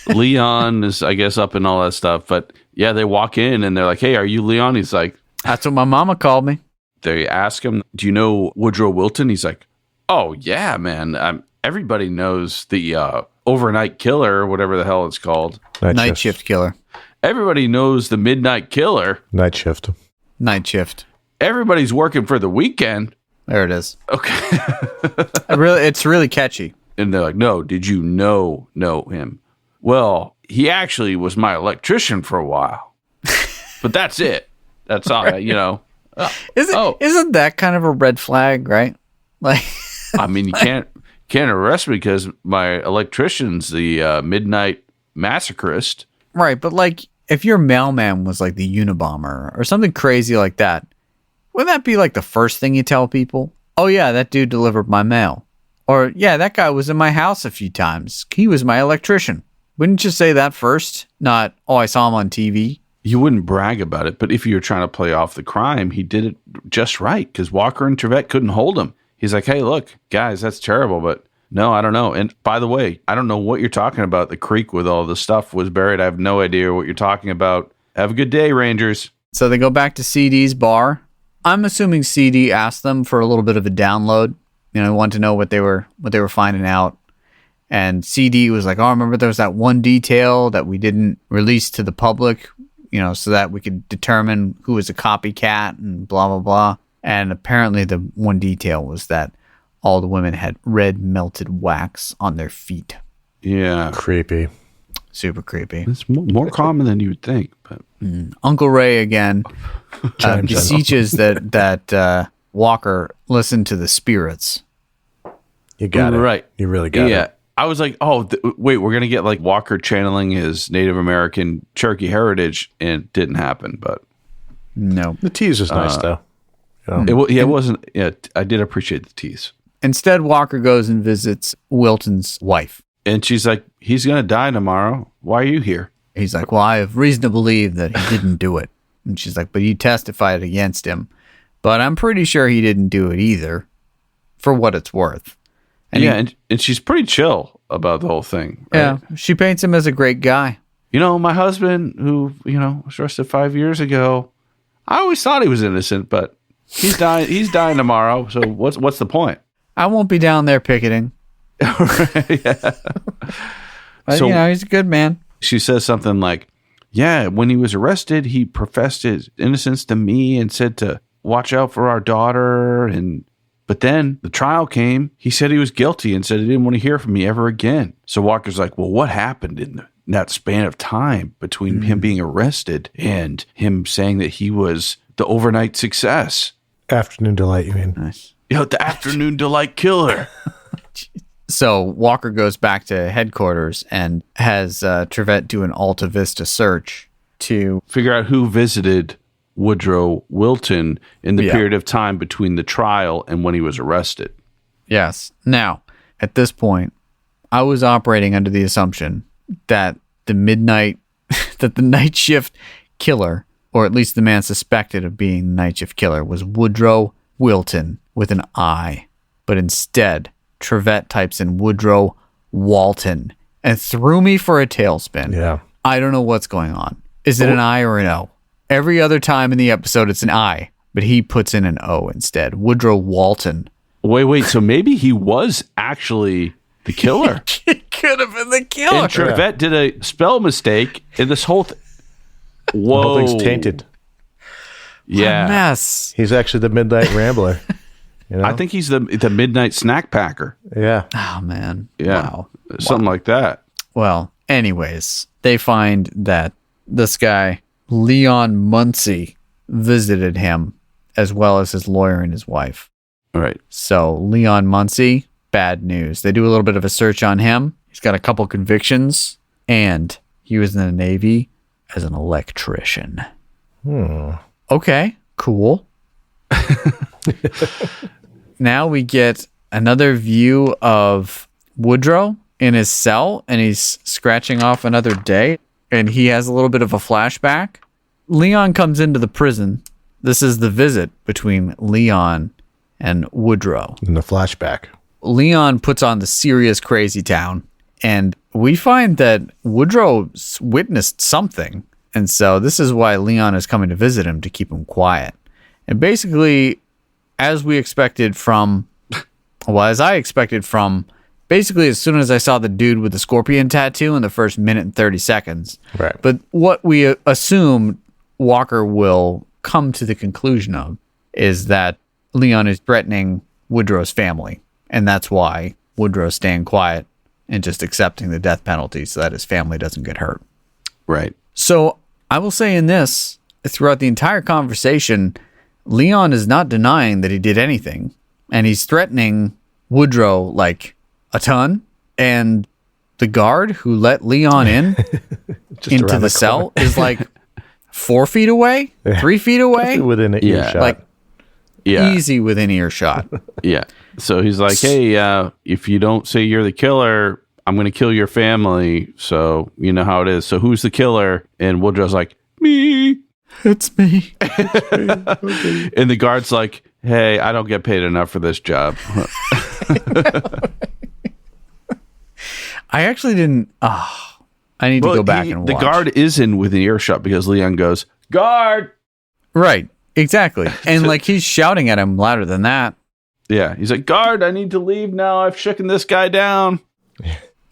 Leon is, I guess, up and all that stuff. But yeah, they walk in and they're like, hey, are you Leon? He's like, that's what my mama called me. They ask him, do you know Woodrow Wilson? He's like, oh, yeah, man. Everybody knows the overnight killer, or whatever the hell it's called. Night shift killer. Everybody knows the midnight killer. Night shift. Night shift. Everybody's working for the weekend. There it is. Okay. It's really catchy. And they're like, no, did you know him? Well, he actually was my electrician for a while, but that's it. That's all, right. Isn't that kind of a red flag, right? Like, I mean, you can't arrest me because my electrician's the midnight massacrist. Right, but like, if your mailman was like the Unabomber or something crazy like that, wouldn't that be like the first thing you tell people? Oh yeah, that dude delivered my mail. Or yeah, that guy was in my house a few times. He was my electrician. Wouldn't you say that first? Not, oh, I saw him on TV? You wouldn't brag about it, but if you were trying to play off the crime, he did it just right because Walker and Trevette couldn't hold him. He's like, hey, look, guys, that's terrible, but no, I don't know. And by the way, I don't know what you're talking about. The creek with all the stuff was buried. I have no idea what you're talking about. Have a good day, Rangers. So they go back to CD's bar. I'm assuming CD asked them for a little bit of a download. Wanted to know what they were finding out. And CD was like, oh, remember there was that one detail that we didn't release to the public, so that we could determine who was a copycat and blah, blah, blah. And apparently the one detail was that all the women had red melted wax on their feet. Yeah. Creepy. Super creepy. It's more common than you would think. But Uncle Ray, again, beseeches that Walker listen to the spirits. You got it. Right. You really got it. Yeah. I was like, wait, we're going to get like Walker channeling his Native American Cherokee heritage, and it didn't happen, but. No. The tease was nice, though. It wasn't. Yeah, I did appreciate the tease. Instead, Walker goes and visits Wilton's wife. And she's like, he's going to die tomorrow. Why are you here? He's like, well, I have reason to believe that he didn't do it. And she's like, but you testified against him. But I'm pretty sure he didn't do it either, for what it's worth. And and she's pretty chill about the whole thing. Right? Yeah, she paints him as a great guy. My husband, who, was arrested 5 years ago, I always thought he was innocent, but he's dying. He's dying tomorrow. So what's the point? I won't be down there picketing. Yeah. But, he's a good man. She says something like, yeah, when he was arrested, he professed his innocence to me and said to watch out for our daughter. And But then the trial came. He said he was guilty and said he didn't want to hear from me ever again. So Walker's like, well, what happened in that span of time between him being arrested and him saying that he was the overnight success? Afternoon delight, you mean? Nice. The afternoon delight killer. So Walker goes back to headquarters and has Trevette do an Alta Vista search to figure out who visited Woodrow Wilton in the period of time between the trial and when he was arrested. Yes. Now, at this point, I was operating under the assumption that the night shift killer, or at least the man suspected of being the night shift killer, was Woodrow Wilton with an I. But instead, Trevette types in Woodrow Walton and threw me for a tailspin. Yeah. I don't know what's going on. Is it an I or an O? Every other time in the episode, it's an I, but he puts in an O instead. Woodrow Walton. Wait. So maybe he was actually the killer. He could have been the killer. And Trevette did a spell mistake in this whole thing. Whoa. The whole thing's tainted. Yeah. What a mess. He's actually the Midnight Rambler. You know? I think he's the midnight snack packer. Yeah. Oh, man. Yeah. Wow. Something like that. Well, anyways, they find that this guy, Leon Muncie, visited him, as well as his lawyer and his wife. All right. So Leon Muncie, bad news. They do a little bit of a search on him. He's got a couple convictions, and he was in the Navy as an electrician. Okay, cool. Now we get another view of Woodrow in his cell, and he's scratching off another day, and he has a little bit of a flashback. Leon comes into the prison. This is the visit between Leon and Woodrow. In the flashback. Leon puts on the serious crazy town, and we find that Woodrow's witnessed something. And so this is why Leon is coming to visit him, to keep him quiet. And basically, as I expected from, basically as soon as I saw the dude with the scorpion tattoo in the first minute and 30 seconds. Right. But what we assume Walker will come to the conclusion of is that Leon is threatening Woodrow's family. And that's why Woodrow's staying quiet and just accepting the death penalty so that his family doesn't get hurt. Right. So I will say in this, throughout the entire conversation, Leon is not denying that he did anything. And he's threatening Woodrow like a ton. And the guard who let Leon in into the cell is like 4 feet away, 3 feet away. Within an earshot. Like easy within earshot. Yeah. So he's like, hey, if you don't say you're the killer, I'm going to kill your family. So you know how it is. So who's the killer? And Woodrow's like, me. It's me. And the guard's like, hey, I don't get paid enough for this job. I actually didn't. I need to go back and watch. The guard is in within earshot because Leon goes, guard. Right. Exactly. And like he's shouting at him louder than that. Yeah. He's like, guard, I need to leave now. I've shaken this guy down.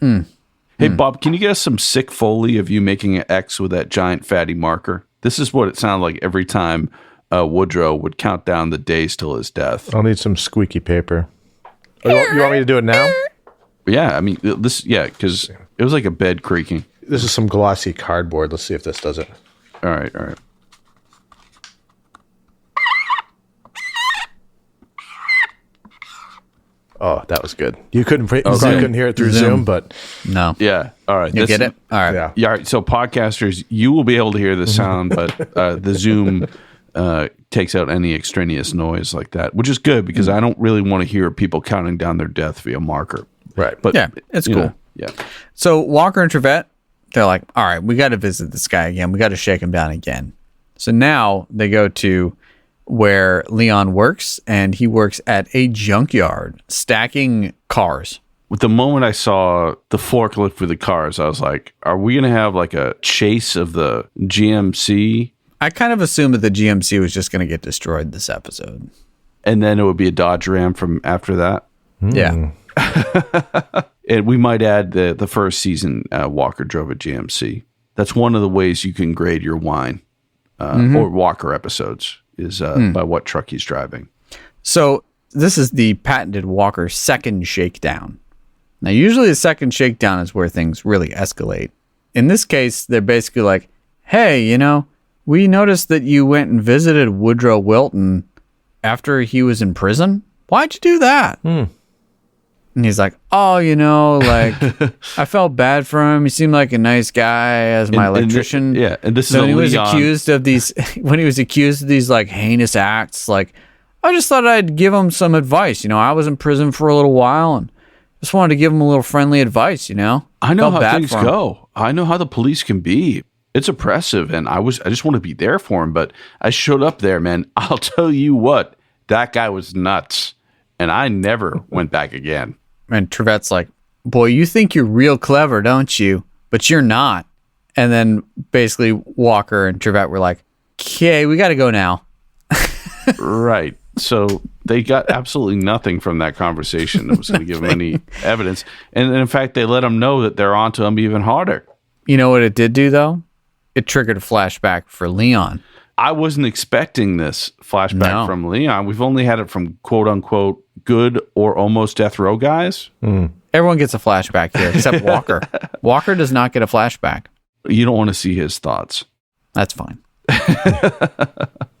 Hey, Bob, can you get us some sick Foley of you making an X with that giant fatty marker? This is what it sounded like every time Woodrow would count down the days till his death. I'll need some squeaky paper. You want me to do it now? Yeah, I mean, because it was like a bed creaking. This is some glossy cardboard. Let's see if this does it. All right. Oh, that was good. You probably couldn't hear it through Zoom, but No. Yeah. All right. You get it? All right. yeah. Yeah. All right. So podcasters, you will be able to hear the sound, but the Zoom takes out any extraneous noise like that, which is good because I don't really want to hear people counting down their death via marker. Right. But Yeah, it's you cool. know, yeah. So Walker and Trevette, they're like, all right, we got to visit this guy again. We got to shake him down again. So now they go to where Leon works, and he works at a junkyard stacking cars. With the moment I saw the forklift with the cars, I was like, are we going to have like a chase of the GMC? I kind of assumed that the GMC was just going to get destroyed this episode. And then it would be a Dodge Ram from after that. Yeah. And we might add the first season, Walker drove a GMC. That's one of the ways you can grade your wine or Walker episodes is by what truck he's driving. So This is the patented Walker second shakedown. Now, usually the second shakedown is where things really escalate. In this case, they're basically like, hey, we noticed that you went and visited Woodrow Wilson after he was in prison. Why'd you do that? And he's like, oh, I felt bad for him. He seemed like a nice guy as my electrician. And this is when he was Leon. accused of these, like heinous acts, like, I just thought I'd give him some advice. I was in prison for a little while and just wanted to give him a little friendly advice. I know Felt how bad things for him. go. I know how the police can be. It's oppressive, and I just want to be there for him. But I showed up there, man. I'll tell you what, that guy was nuts, and I never went back again. And Trevette's like, boy, you think you're real clever, don't you? But you're not. And then basically Walker and Trevette were like, okay, we got to go now. Right. So they got absolutely nothing from that conversation that was going to give them any evidence. And in fact, they let them know that they're onto them even harder. You know what it did do, though? It triggered a flashback for Leon. I wasn't expecting this flashback from Leon. We've only had it from quote unquote good or almost death row guys. Everyone gets a flashback here except Walker. Walker does not get a flashback. You don't want to see his thoughts. That's fine.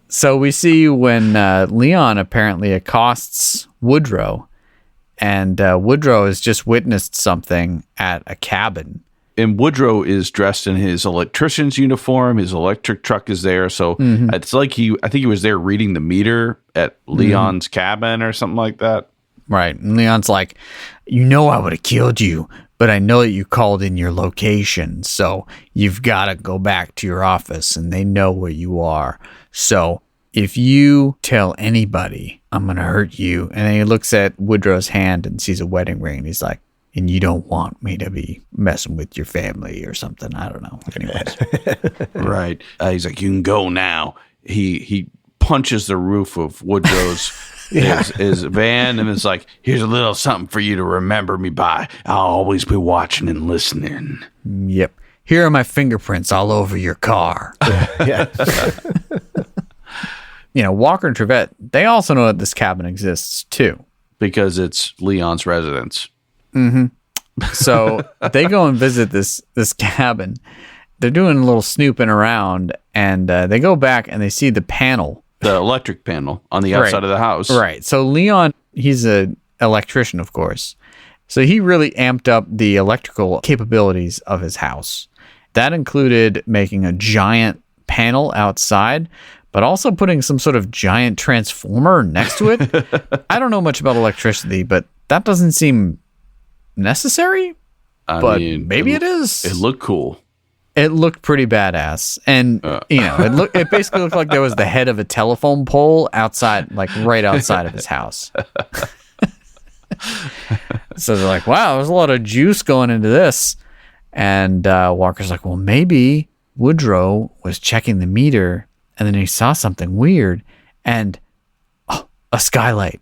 So we see when Leon apparently accosts Woodrow, and Woodrow has just witnessed something at a cabin. And Woodrow is dressed in his electrician's uniform. His electric truck is there. So it's like I think he was there reading the meter at Leon's cabin or something like that. Right. And Leon's like, I would have killed you, but I know that you called in your location. So you've got to go back to your office and they know where you are. So if you tell anybody, I'm going to hurt you. And then he looks at Woodrow's hand and sees a wedding ring. And he's like, and you don't want me to be messing with your family or something. I don't know. Anyways. Right. He's like, you can go now. He punches the roof of Woodrow's his van and it's like, here's a little something for you to remember me by. I'll always be watching and listening. Yep. Here are my fingerprints all over your car. Yeah. Walker and Trevette, they also know that this cabin exists too. Because it's Leon's residence. So they go and visit this cabin. They're doing a little snooping around, and they go back and they see the panel. The electric panel on the outside of the house. Right. So Leon, he's an electrician, of course. So he really amped up the electrical capabilities of his house. That included making a giant panel outside, but also putting some sort of giant transformer next to it. I don't know much about electricity, but that doesn't seem necessary. But maybe it is. It looked cool. It looked pretty badass. And, it basically looked like there was the head of a telephone pole outside, like right outside of his house. So they're like, wow, there's a lot of juice going into this. And Walker's like, well, maybe Woodrow was checking the meter and then he saw something weird and a skylight.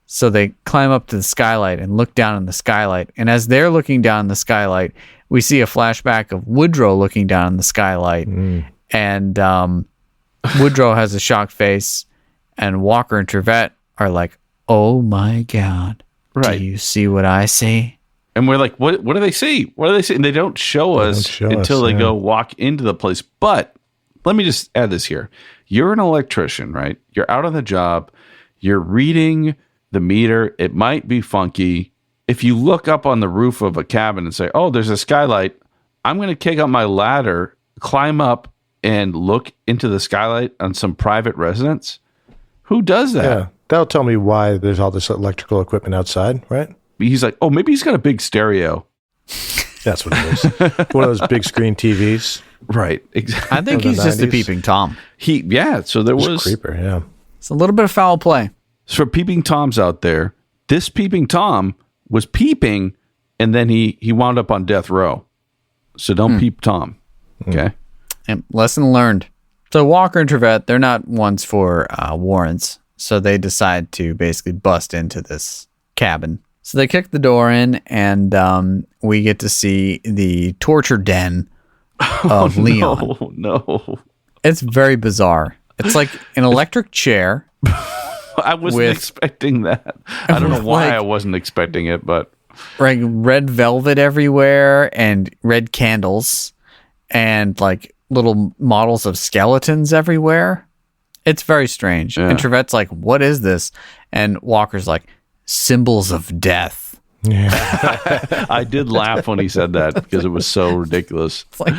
So they climb up to the skylight and look down in the skylight. And as they're looking down in the skylight, we see a flashback of Woodrow looking down in the skylight. And Woodrow has a shocked face. And Walker and Trevette are like, oh my God. Right. Do you see what I see? And we're like, what do they see? What do they see? And they don't show us until they go walk into the place. But let me just add this here. You're an electrician, right? You're out on the job. You're reading the meter. It might be funky. If you look up on the roof of a cabin and say, oh, there's a skylight, I'm going to kick up my ladder, climb up, and look into the skylight on some private residence. Who does that? Yeah, that'll tell me why there's all this electrical equipment outside, right? He's like, oh, maybe he's got a big stereo. That's what it is. One of those big screen TVs. Right. Exactly. I think he's just a peeping Tom. So there was a creeper, yeah. It's a little bit of foul play. So for peeping Toms out there, this peeping Tom was peeping, and then he wound up on death row. So don't peep Tom. Okay. Yep. Lesson learned. So Walker and Trevette, they're not ones for warrants. So they decide to basically bust into this cabin. So they kick the door in, and we get to see the torture den of Leon. No. It's very bizarre. It's like an electric chair I wasn't expecting that. I don't know why I wasn't expecting it, but like red velvet everywhere and red candles and like little models of skeletons everywhere. It's very strange. Yeah. And Trevette's like, what is this? And Walker's like, symbols of death. Yeah. I did laugh when he said that because it was so ridiculous. It's like,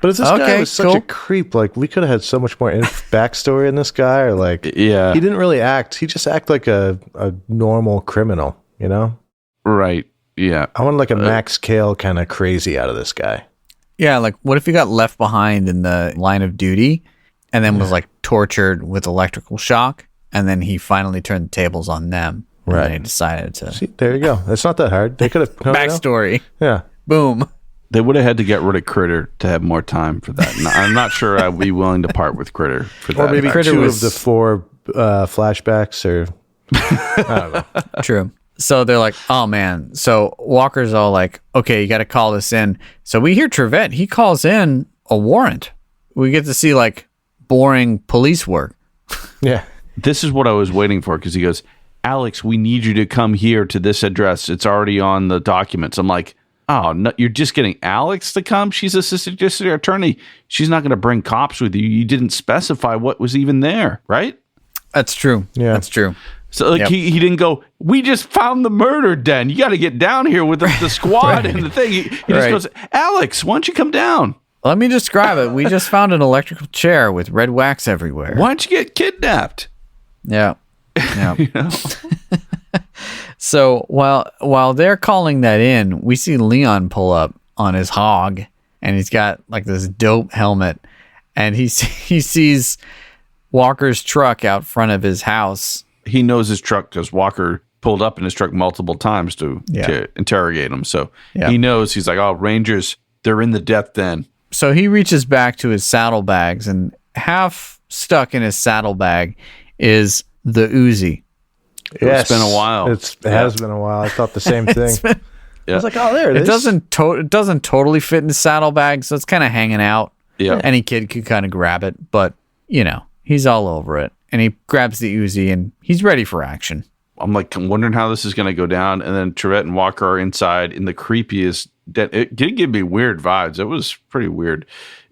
But if this guy was such cool. a creep, like we could have had so much more backstory in this guy, or like, Yeah. he didn't really act. He just acted like a normal criminal, you know? Right. Yeah. I want like a Max Cale kind of crazy out of this guy. yeah, like what if he got left behind in the line of duty and then was like tortured with electrical shock and then he finally turned the tables on them. And Right. then he decided to. See, there you go. It's not that hard. They could have Backstory. Yeah. Boom. They would have had to get rid of Critter to have more time for that. And I'm not sure I'd be willing to part with Critter for that. Or maybe Critter two was- of the 4 flashbacks, or I don't know. True. So they're like, oh man. So Walker's all like, okay, you got to call this in. So we hear Trevette. He calls in a warrant. We get to see like boring police work. Yeah. This is what I was waiting for because he goes, Alex, we need you to come here to this address. It's already on the documents. I'm like, oh, no, you're just getting Alex to come? She's assistant district attorney. She's not going to bring cops with you. You didn't specify what was even there, right? That's true. Yeah. That's true. So like Yep. he didn't go, we just found the murder den. You got to get down here with the squad and the thing. He just Right. goes, Alex, why don't you come down? Let me describe it. We just found an electrical chair with red wax everywhere. Why don't you get kidnapped? Yeah. Yeah. You know? So while they're calling that in, we see Leon pull up on his hog, and he's got like this dope helmet, and he sees Walker's truck out front of his house. He knows his truck because Walker pulled up in his truck multiple times to interrogate him. So Yeah. he knows. He's like, oh, Rangers, they're in the death den. So he reaches back to his saddlebags, and half stuck in his saddlebag is the Uzi. Yes. been a while. It has been a while. I thought the same thing. I was like, oh, there it It is. doesn't totally fit in his saddlebag, so it's kind of hanging out. Yeah. Any kid could kind of grab it, but you know, he's all over it. And he grabs the Uzi and he's ready for action. I'm wondering how this is going to go down. And then Trevette and Walker are inside in the creepiest. It did give me weird vibes. It was pretty weird.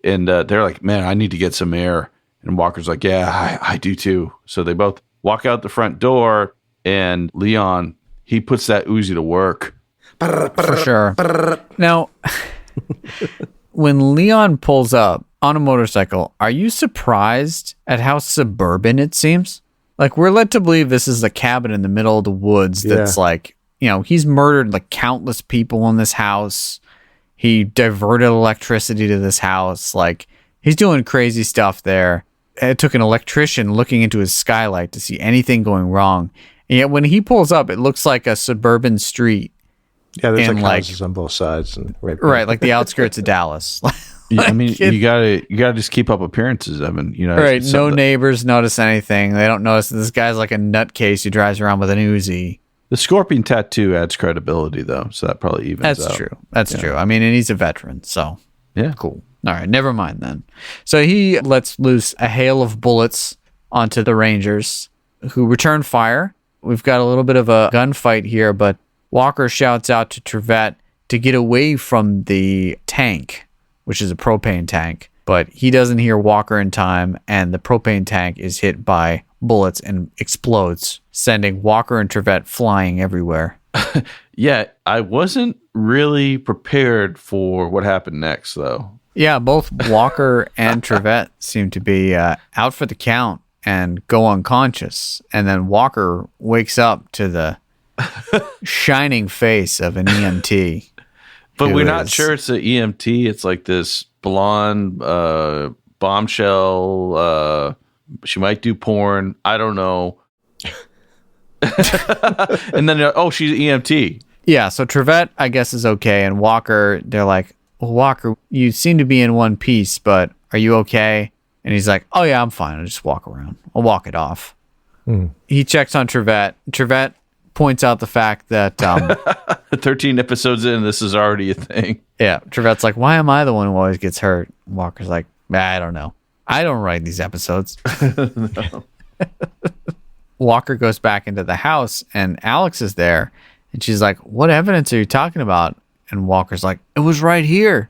And they're like, man, I need to get some air. And Walker's like, yeah, I do too. So they both walk out the front door. And Leon, he puts that Uzi to work. For sure. Now, when Leon pulls up on a motorcycle, are you surprised at how suburban it seems? Like, we're led to believe this is a cabin in the middle of the woods that's like, you know, he's murdered like countless people in this house. He diverted electricity to this house. Like, he's doing crazy stuff there. It took an electrician looking into his skylight to see anything going wrong. And yet when he pulls up, it looks like a suburban street. Yeah, there's and, like houses on both sides. And Right, like the outskirts of Dallas. I mean, you gotta just keep up appearances, Evan. You know, Right, so no neighbors notice anything. They don't notice that this guy's like a nutcase who drives around with an Uzi. the scorpion tattoo adds credibility, though, so that probably evens That's out. true. That's true. I mean, and he's a veteran, so Yeah, cool. All right, never mind then. So he lets loose a hail of bullets onto the Rangers, who return fire. We've got a little bit of a gunfight here, but Walker shouts out to Trevette to get away from the tank, which is a propane tank. But he doesn't hear Walker in time, and the propane tank is hit by bullets and explodes, sending Walker and Trevette flying everywhere. Yeah, I wasn't really prepared for what happened next, though. Yeah, both Walker and Trevette seem to be out for the count and go unconscious. And then Walker wakes up to the shining face of an EMT. But who we're not is- sure it's an EMT. It's like this blonde bombshell. She might do porn. I don't know. And then, she's an EMT. Yeah, so Trevette, I guess, is okay. And Walker, they're like, well, Walker, you seem to be in one piece, but are you okay? And he's like, oh, yeah, I'm fine. I'll just walk around. I'll walk it off. He checks on Trevette. Trevette points out the fact that, 13 episodes in, this is already a thing. yeah, Trevette's like, why am I the one who always gets hurt? Walker's like, I don't know. I don't write these episodes. Walker goes back into the house and Alex is there. And she's like, what evidence are you talking about? And Walker's like, it was right here.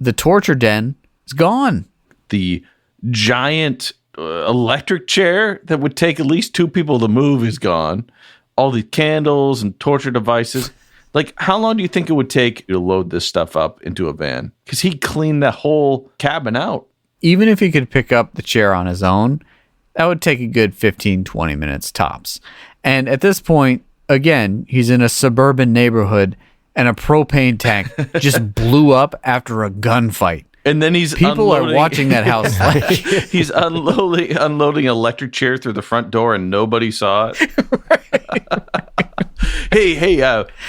The torture den is gone. The giant electric chair that would take at least 2 people to move is gone. All the candles and torture devices. Like, how long do you think it would take to load this stuff up into a van? Because he cleaned that whole cabin out. Even if he could pick up the chair on his own, that would take a good 15, 20 minutes tops. And at this point, again, he's in a suburban neighborhood and a propane tank just blew up after a gunfight. And then people are watching that house. Like, he's unloading an electric chair through the front door and nobody saw it. Hey,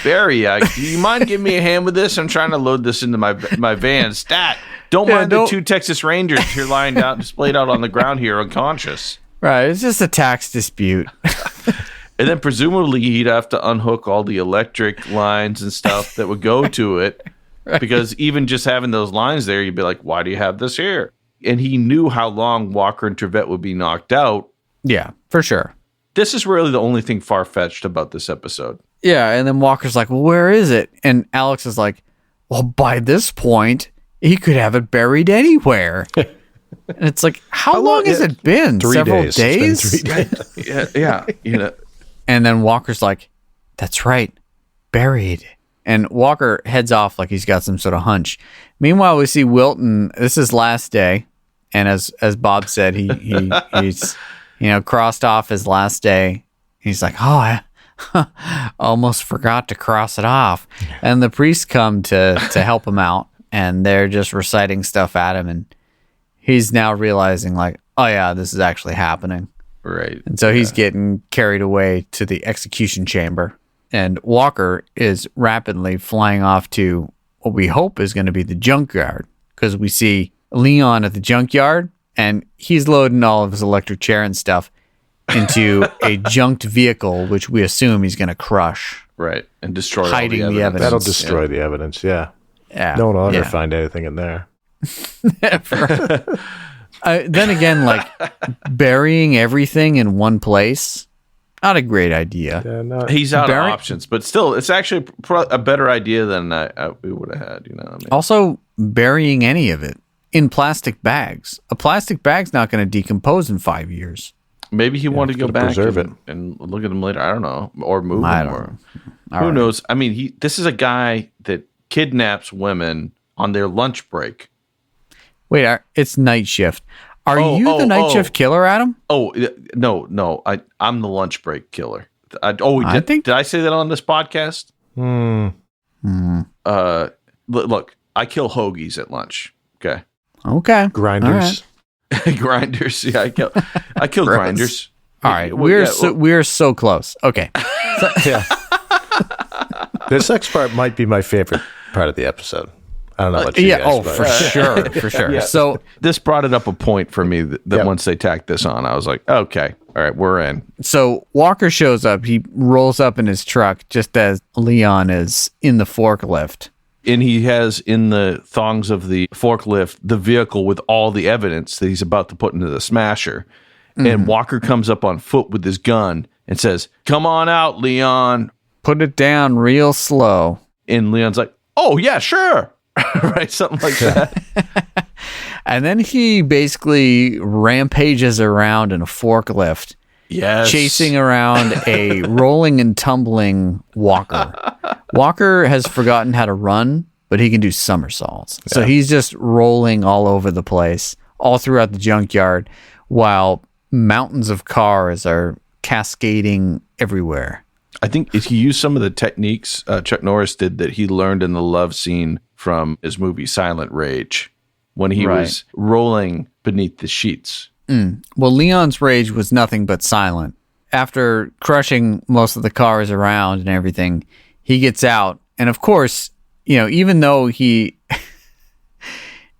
Barry, do you mind giving me a hand with this? I'm trying to load this into my van. Stat, don't mind the 2 Texas Rangers here lying out, displayed out on the ground here, unconscious. Right, it's just a tax dispute. And then presumably he'd have to unhook all the electric lines and stuff that would go to it. Right. Because even just having those lines there, you'd be like, why do you have this here? And he knew how long Walker and Trevette would be knocked out. Yeah, for sure. This is really the only thing far-fetched about this episode. Yeah, and then Walker's like, well, where is it? And Alex is like, well, by this point, he could have it buried anywhere. And it's like, how long has it been? 3 Several days. days? It's been 3 days. Yeah, you know. And then Walker's like, that's right, buried. And Walker heads off like he's got some sort of hunch. Meanwhile, we see Wilton. This is last day, and as Bob said, he's crossed off his last day. He's like, oh, I almost forgot to cross it off. And the priests come to help him out, and they're just reciting stuff at him, and he's now realizing like, oh yeah, this is actually happening. Right. And so he's getting carried away to the execution chamber. And Walker is rapidly flying off to what we hope is going to be the junkyard, because we see Leon at the junkyard and he's loading all of his electric chair and stuff into a junked vehicle, which we assume he's going to crush. Right. And destroy hiding all the evidence. That'll destroy the evidence, yeah. No one will ever find anything in there. Never. Then again, like burying everything in one place, not a great idea. Yeah, he's out of options, but still, it's actually a better idea than we would have had. You know what I mean? Also, burying any of it in plastic bags. A plastic bag's not going to decompose in 5 years. Maybe he wanted to go back preserve it and look at them later. I don't know, or move them. Or who right. knows? I mean, this is a guy that kidnaps women on their lunch break. Wait, it's night shift. Are you the night shift killer, Adam? Oh, no. I'm the lunch break killer. Did I say that on this podcast? Look, I kill hoagies at lunch. Okay. Grinders. Right. Grinders. Yeah, I kill grinders. All right. We're so close. Okay. Yeah. The sex part might be my favorite part of the episode. I don't know about you guys. For sure. Yeah. So this brought it up a point for me that once they tacked this on, I was like, okay, all right, we're in. So Walker shows up. He rolls up in his truck just as Leon is in the forklift. And he has in the thongs of the forklift the vehicle with all the evidence that he's about to put into the smasher. Mm. And Walker comes up on foot with his gun and says, come on out, Leon. Put it down real slow. And Leon's like, oh, yeah, sure. Right, something like that. And then he basically rampages around in a forklift. Yes. Chasing around a rolling and tumbling Walker. Walker has forgotten how to run, but he can do somersaults. Yeah. So he's just rolling all over the place, all throughout the junkyard, while mountains of cars are cascading everywhere. I think he used some of the techniques Chuck Norris did that he learned in the love scene from his movie Silent Rage when he was rolling beneath the sheets. Well, Leon's rage was nothing but silent. After crushing most of the cars around and everything, he gets out. And of course, even though he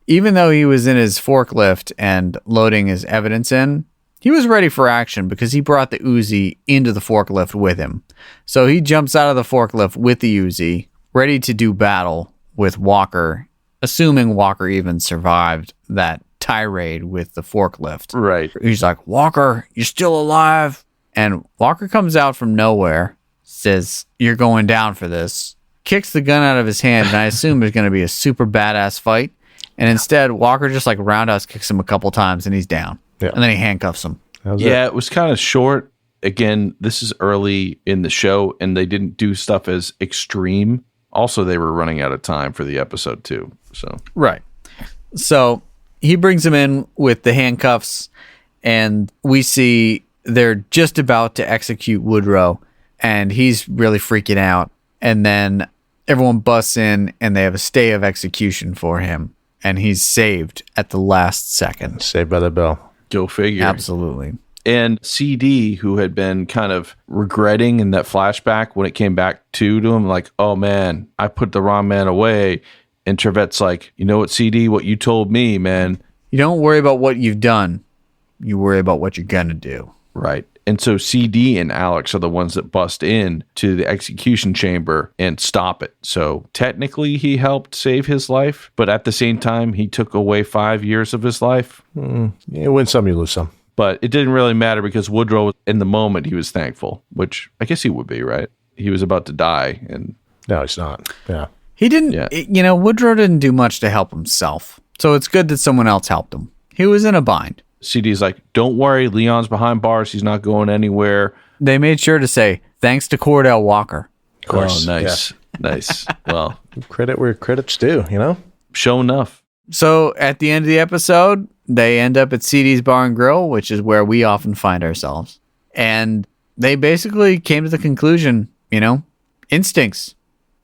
was in his forklift and loading his evidence in, he was ready for action because he brought the Uzi into the forklift with him. So he jumps out of the forklift with the Uzi, ready to do battle with Walker, assuming Walker even survived that tirade with the forklift. Right. He's like, Walker, you're still alive? And Walker comes out from nowhere, says, "You're going down for this," kicks the gun out of his hand, and I assume there's going to be a super badass fight. And instead, Walker just like roundhouse kicks him a couple times, and he's down. Yeah. And then he handcuffs him. It was kind of short. Again, this is early in the show, and they didn't do stuff as extreme. Also, they were running out of time for the episode too. So right. So he brings him in with the handcuffs, and we see they're just about to execute Woodrow, and he's really freaking out. And then everyone busts in, and they have a stay of execution for him, and he's saved at the last second. Saved by the bell. Go figure. Absolutely. And CD, who had been kind of regretting in that flashback when it came back to him, like, oh man, I put the wrong man away. And Trevette's like, you know what, CD, what you told me, man. You don't worry about what you've done. You worry about what you're going to do. Right. And so CD and Alex are the ones that bust in to the execution chamber and stop it. So technically he helped save his life, but at the same time, he took away 5 years of his life. You win some, you lose some. But it didn't really matter because Woodrow, in the moment, he was thankful, which I guess he would be, right? He was about to die. And no, he's not. Yeah. He didn't, Woodrow didn't do much to help himself. So it's good that someone else helped him. He was in a bind. CD's like, don't worry, Leon's behind bars. He's not going anywhere. They made sure to say, thanks to Cordell Walker. Of course. Oh, nice. Yeah. Nice. Well, credit where credit's due, Show enough. So at the end of the episode, they end up at CD's Bar and Grill, which is where we often find ourselves. And they basically came to the conclusion, instincts.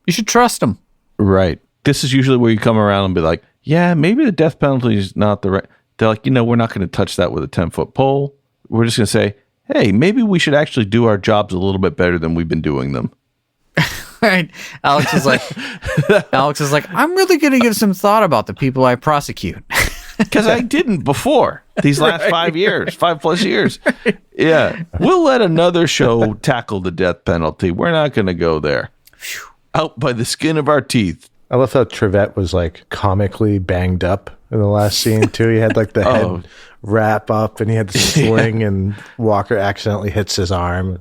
You should trust them. Right. This is usually where you come around and be like, yeah, maybe the death penalty is not the right. They're like, we're not going to touch that with a 10-foot pole. We're just going to say, hey, maybe we should actually do our jobs a little bit better than we've been doing them. Right. Alex is like, I'm really going to give some thought about the people I prosecute. Because I didn't before these last 5 years, 5+ years. Right. Yeah. We'll let another show tackle the death penalty. We're not going to go there. Out by the skin of our teeth. I love how Trevette was like comically banged up in the last scene too. He had like the head wrap up and he had the sling and Walker accidentally hits his arm.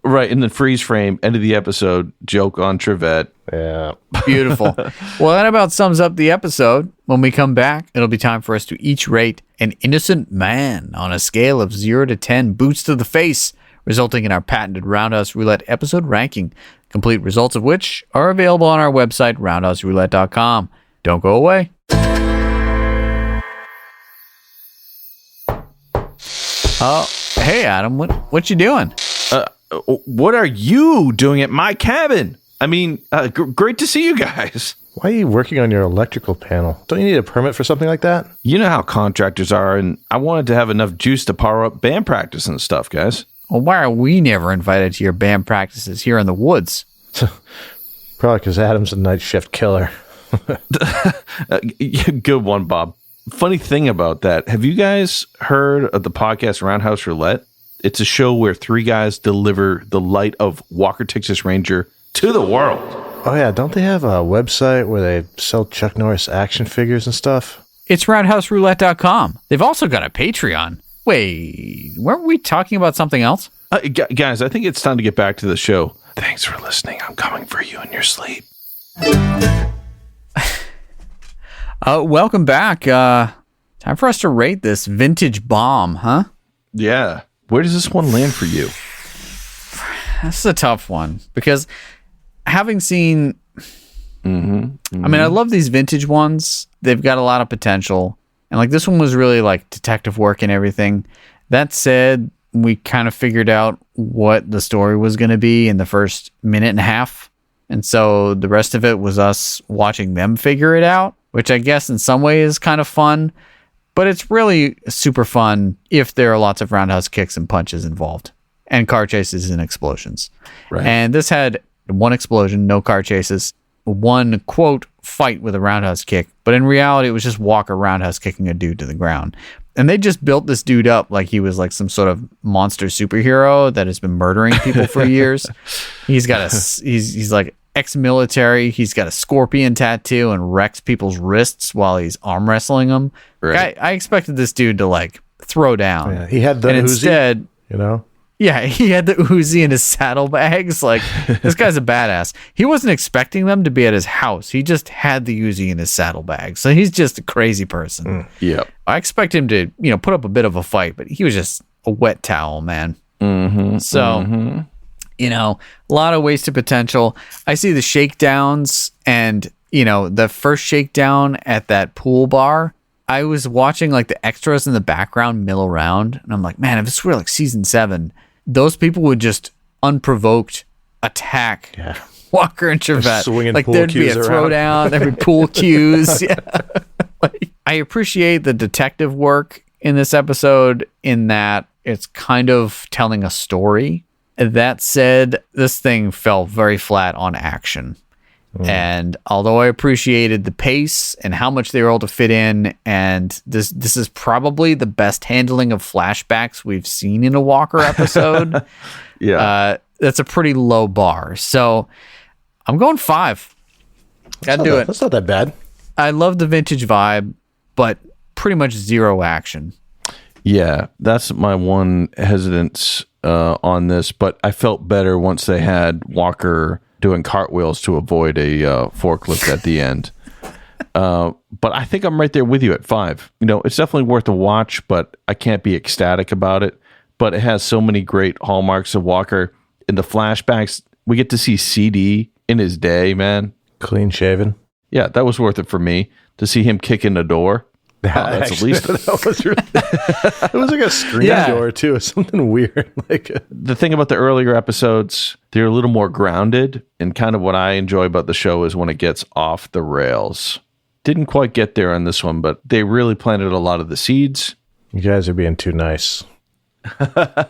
Right, in the freeze frame, end of the episode, joke on Trevette. Yeah. Beautiful. Well, that about sums up the episode. When we come back, it'll be time for us to each rate an innocent man on a scale of 0 to 10 boots to the face, resulting in our patented Roundhouse Roulette episode ranking, complete results of which are available on our website, roundhouseroulette.com. Don't go away. Oh, hey, Adam, what you doing? What are you doing at my cabin? I mean, great to see you guys. Why are you working on your electrical panel? Don't you need a permit for something like that? You know how contractors are, and I wanted to have enough juice to power up band practice and stuff, guys. Well, why are we never invited to your band practices here in the woods? Probably because Adam's a night shift killer. Good one, Bob. Funny thing about that, have you guys heard of the podcast Roundhouse Roulette? It's a show where 3 guys deliver the light of Walker, Texas Ranger to the world. Oh, yeah. Don't they have a website where they sell Chuck Norris action figures and stuff? It's roundhouseroulette.com. They've also got a Patreon. Wait, weren't we talking about something else? Guys, I think it's time to get back to the show. Thanks for listening. I'm coming for you in your sleep. Welcome back. Time for us to rate this vintage bomb, huh? Yeah. Where does this one land for you? This is a tough one because having seen, I mean, I love these vintage ones. They've got a lot of potential. And like this one was really like detective work and everything. That said, we kind of figured out what the story was going to be in the first minute and a half. And so the rest of it was us watching them figure it out, which I guess in some way is kind of fun. But it's really super fun if there are lots of roundhouse kicks and punches involved and car chases and explosions. Right. And this had one explosion, no car chases, one quote fight with a roundhouse kick. But in reality, it was just Walker roundhouse kicking a dude to the ground. And they just built this dude up like he was like some sort of monster superhero that has been murdering people for years. He's got he's like ex-military. He's got a scorpion tattoo and wrecks people's wrists while he's arm wrestling them. Right. I expected this dude to like throw down. Yeah, he had the and Uzi, instead, Yeah, he had the Uzi in his saddlebags. Like, this guy's a badass. He wasn't expecting them to be at his house. He just had the Uzi in his saddlebags. So he's just a crazy person. Yep. I expect him to, put up a bit of a fight, but he was just a wet towel, man. So, a lot of wasted potential. I see the shakedowns and, the first shakedown at that pool bar. I was watching like the extras in the background mill around, and I'm like, man, if this were like season 7, those people would just unprovoked attack Walker and Trevette. Like there'd be a throwdown, there'd be pool cues. Yeah. I appreciate the detective work in this episode in that it's kind of telling a story. That said, this thing fell very flat on action. And although I appreciated the pace and how much they were able to fit in, and this is probably the best handling of flashbacks we've seen in a Walker episode. That's a pretty low bar. So I'm going 5. Gotta do it. That's not that bad. I love the vintage vibe, but pretty much zero action. Yeah, that's my one hesitance on this, but I felt better once they had Walker doing cartwheels to avoid a forklift at the end. But I think I'm right there with you at 5. It's definitely worth a watch, but I can't be ecstatic about it. But it has so many great hallmarks of Walker. In the flashbacks, we get to see CD in his day, man. Clean shaven. Yeah, that was worth it for me to see him kick in the door. That's actually, at least that was really, it was like a screen door too, something weird. Like the thing about the earlier episodes, they're a little more grounded, and kind of what I enjoy about the show is when it gets off the rails. Didn't quite get there on this one, but they really planted a lot of the seeds. You guys are being too nice.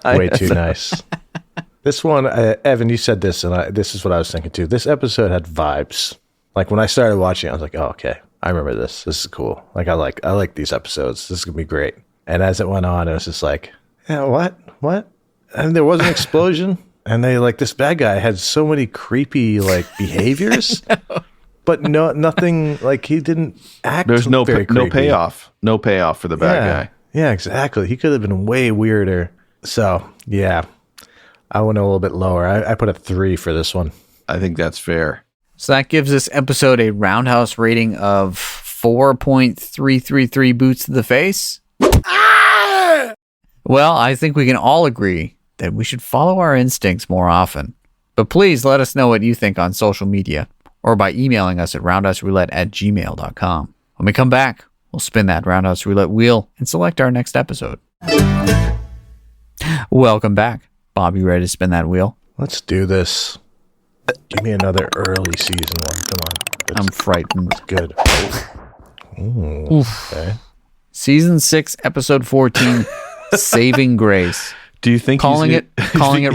Way too nice. This one, Evan, you said this, and this is what I was thinking too. This episode had vibes. Like when I started watching, I was like, "Oh, okay, I remember this. This is cool. Like I like these episodes. This is gonna be great." And as it went on, it was just like, "Yeah, what?" And there was an explosion, and they this bad guy had so many creepy behaviors, but nothing. Like he didn't act. There's no creepy. payoff for the bad guy. Yeah, exactly. He could have been way weirder. So yeah, I went a little bit lower. I put a 3 for this one. I think that's fair. So that gives this episode a roundhouse rating of 4.333 boots to the face. Well, I think we can all agree that we should follow our instincts more often. But please let us know what you think on social media or by emailing us at roundhouseroulette@gmail.com. When we come back, we'll spin that Roundhouse Roulette wheel and select our next episode. Welcome back. Bob, you ready to spin that wheel? Let's do this. Give me another early season one. Come on. I'm frightened. That's good. Ooh, Oof. Okay. Season 6, episode 14, Saving Grace. Do you think calling it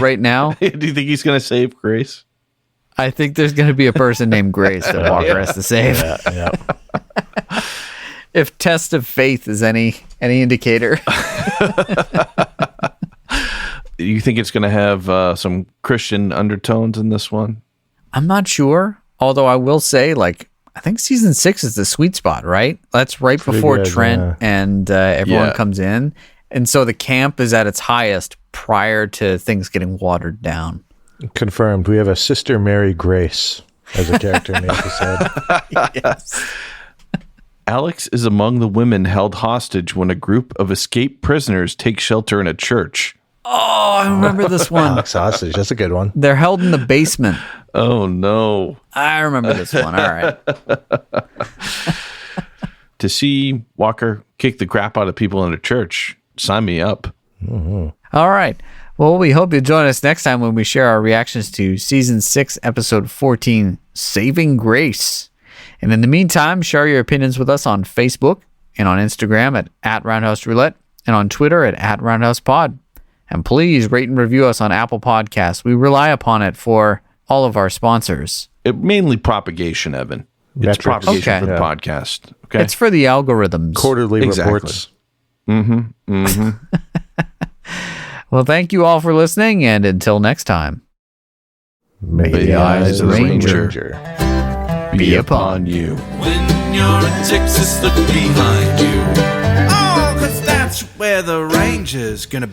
right now? Do you think he's going to save Grace? I think there's going to be a person named Grace that Walker has to save. Yeah. If test of faith is any indicator. You think it's going to have some Christian undertones in this one? I'm not sure. Although I will say, I think season 6 is the sweet spot, right? That's right before good, Trent and everyone comes in. And so the camp is at its highest prior to things getting watered down. Confirmed. We have a Sister Mary Grace as a character in the episode. Yes. Alex is among the women held hostage when a group of escaped prisoners take shelter in a church. Oh, I remember this one. Alex hostage. That's a good one. They're held in the basement. Oh, no. I remember this one. All right. To see Walker kick the crap out of people in a church, sign me up. Mm-hmm. All right. Well, we hope you'll join us next time when we share our reactions to Season 6, Episode 14, Saving Grace. And in the meantime, share your opinions with us on Facebook and on Instagram at Roundhouse Roulette and on Twitter at Roundhouse Pod. And please rate and review us on Apple Podcasts. We rely upon it for all of our sponsors. Mainly propagation, Evan. It's propagation for the podcast. Okay. It's for the algorithms. Quarterly reports. Mm-hmm. Well, thank you all for listening, and until next time. May the eyes of the Ranger be upon you. When you're in Texas, look behind you. Oh, 'cause that's where the Ranger's gonna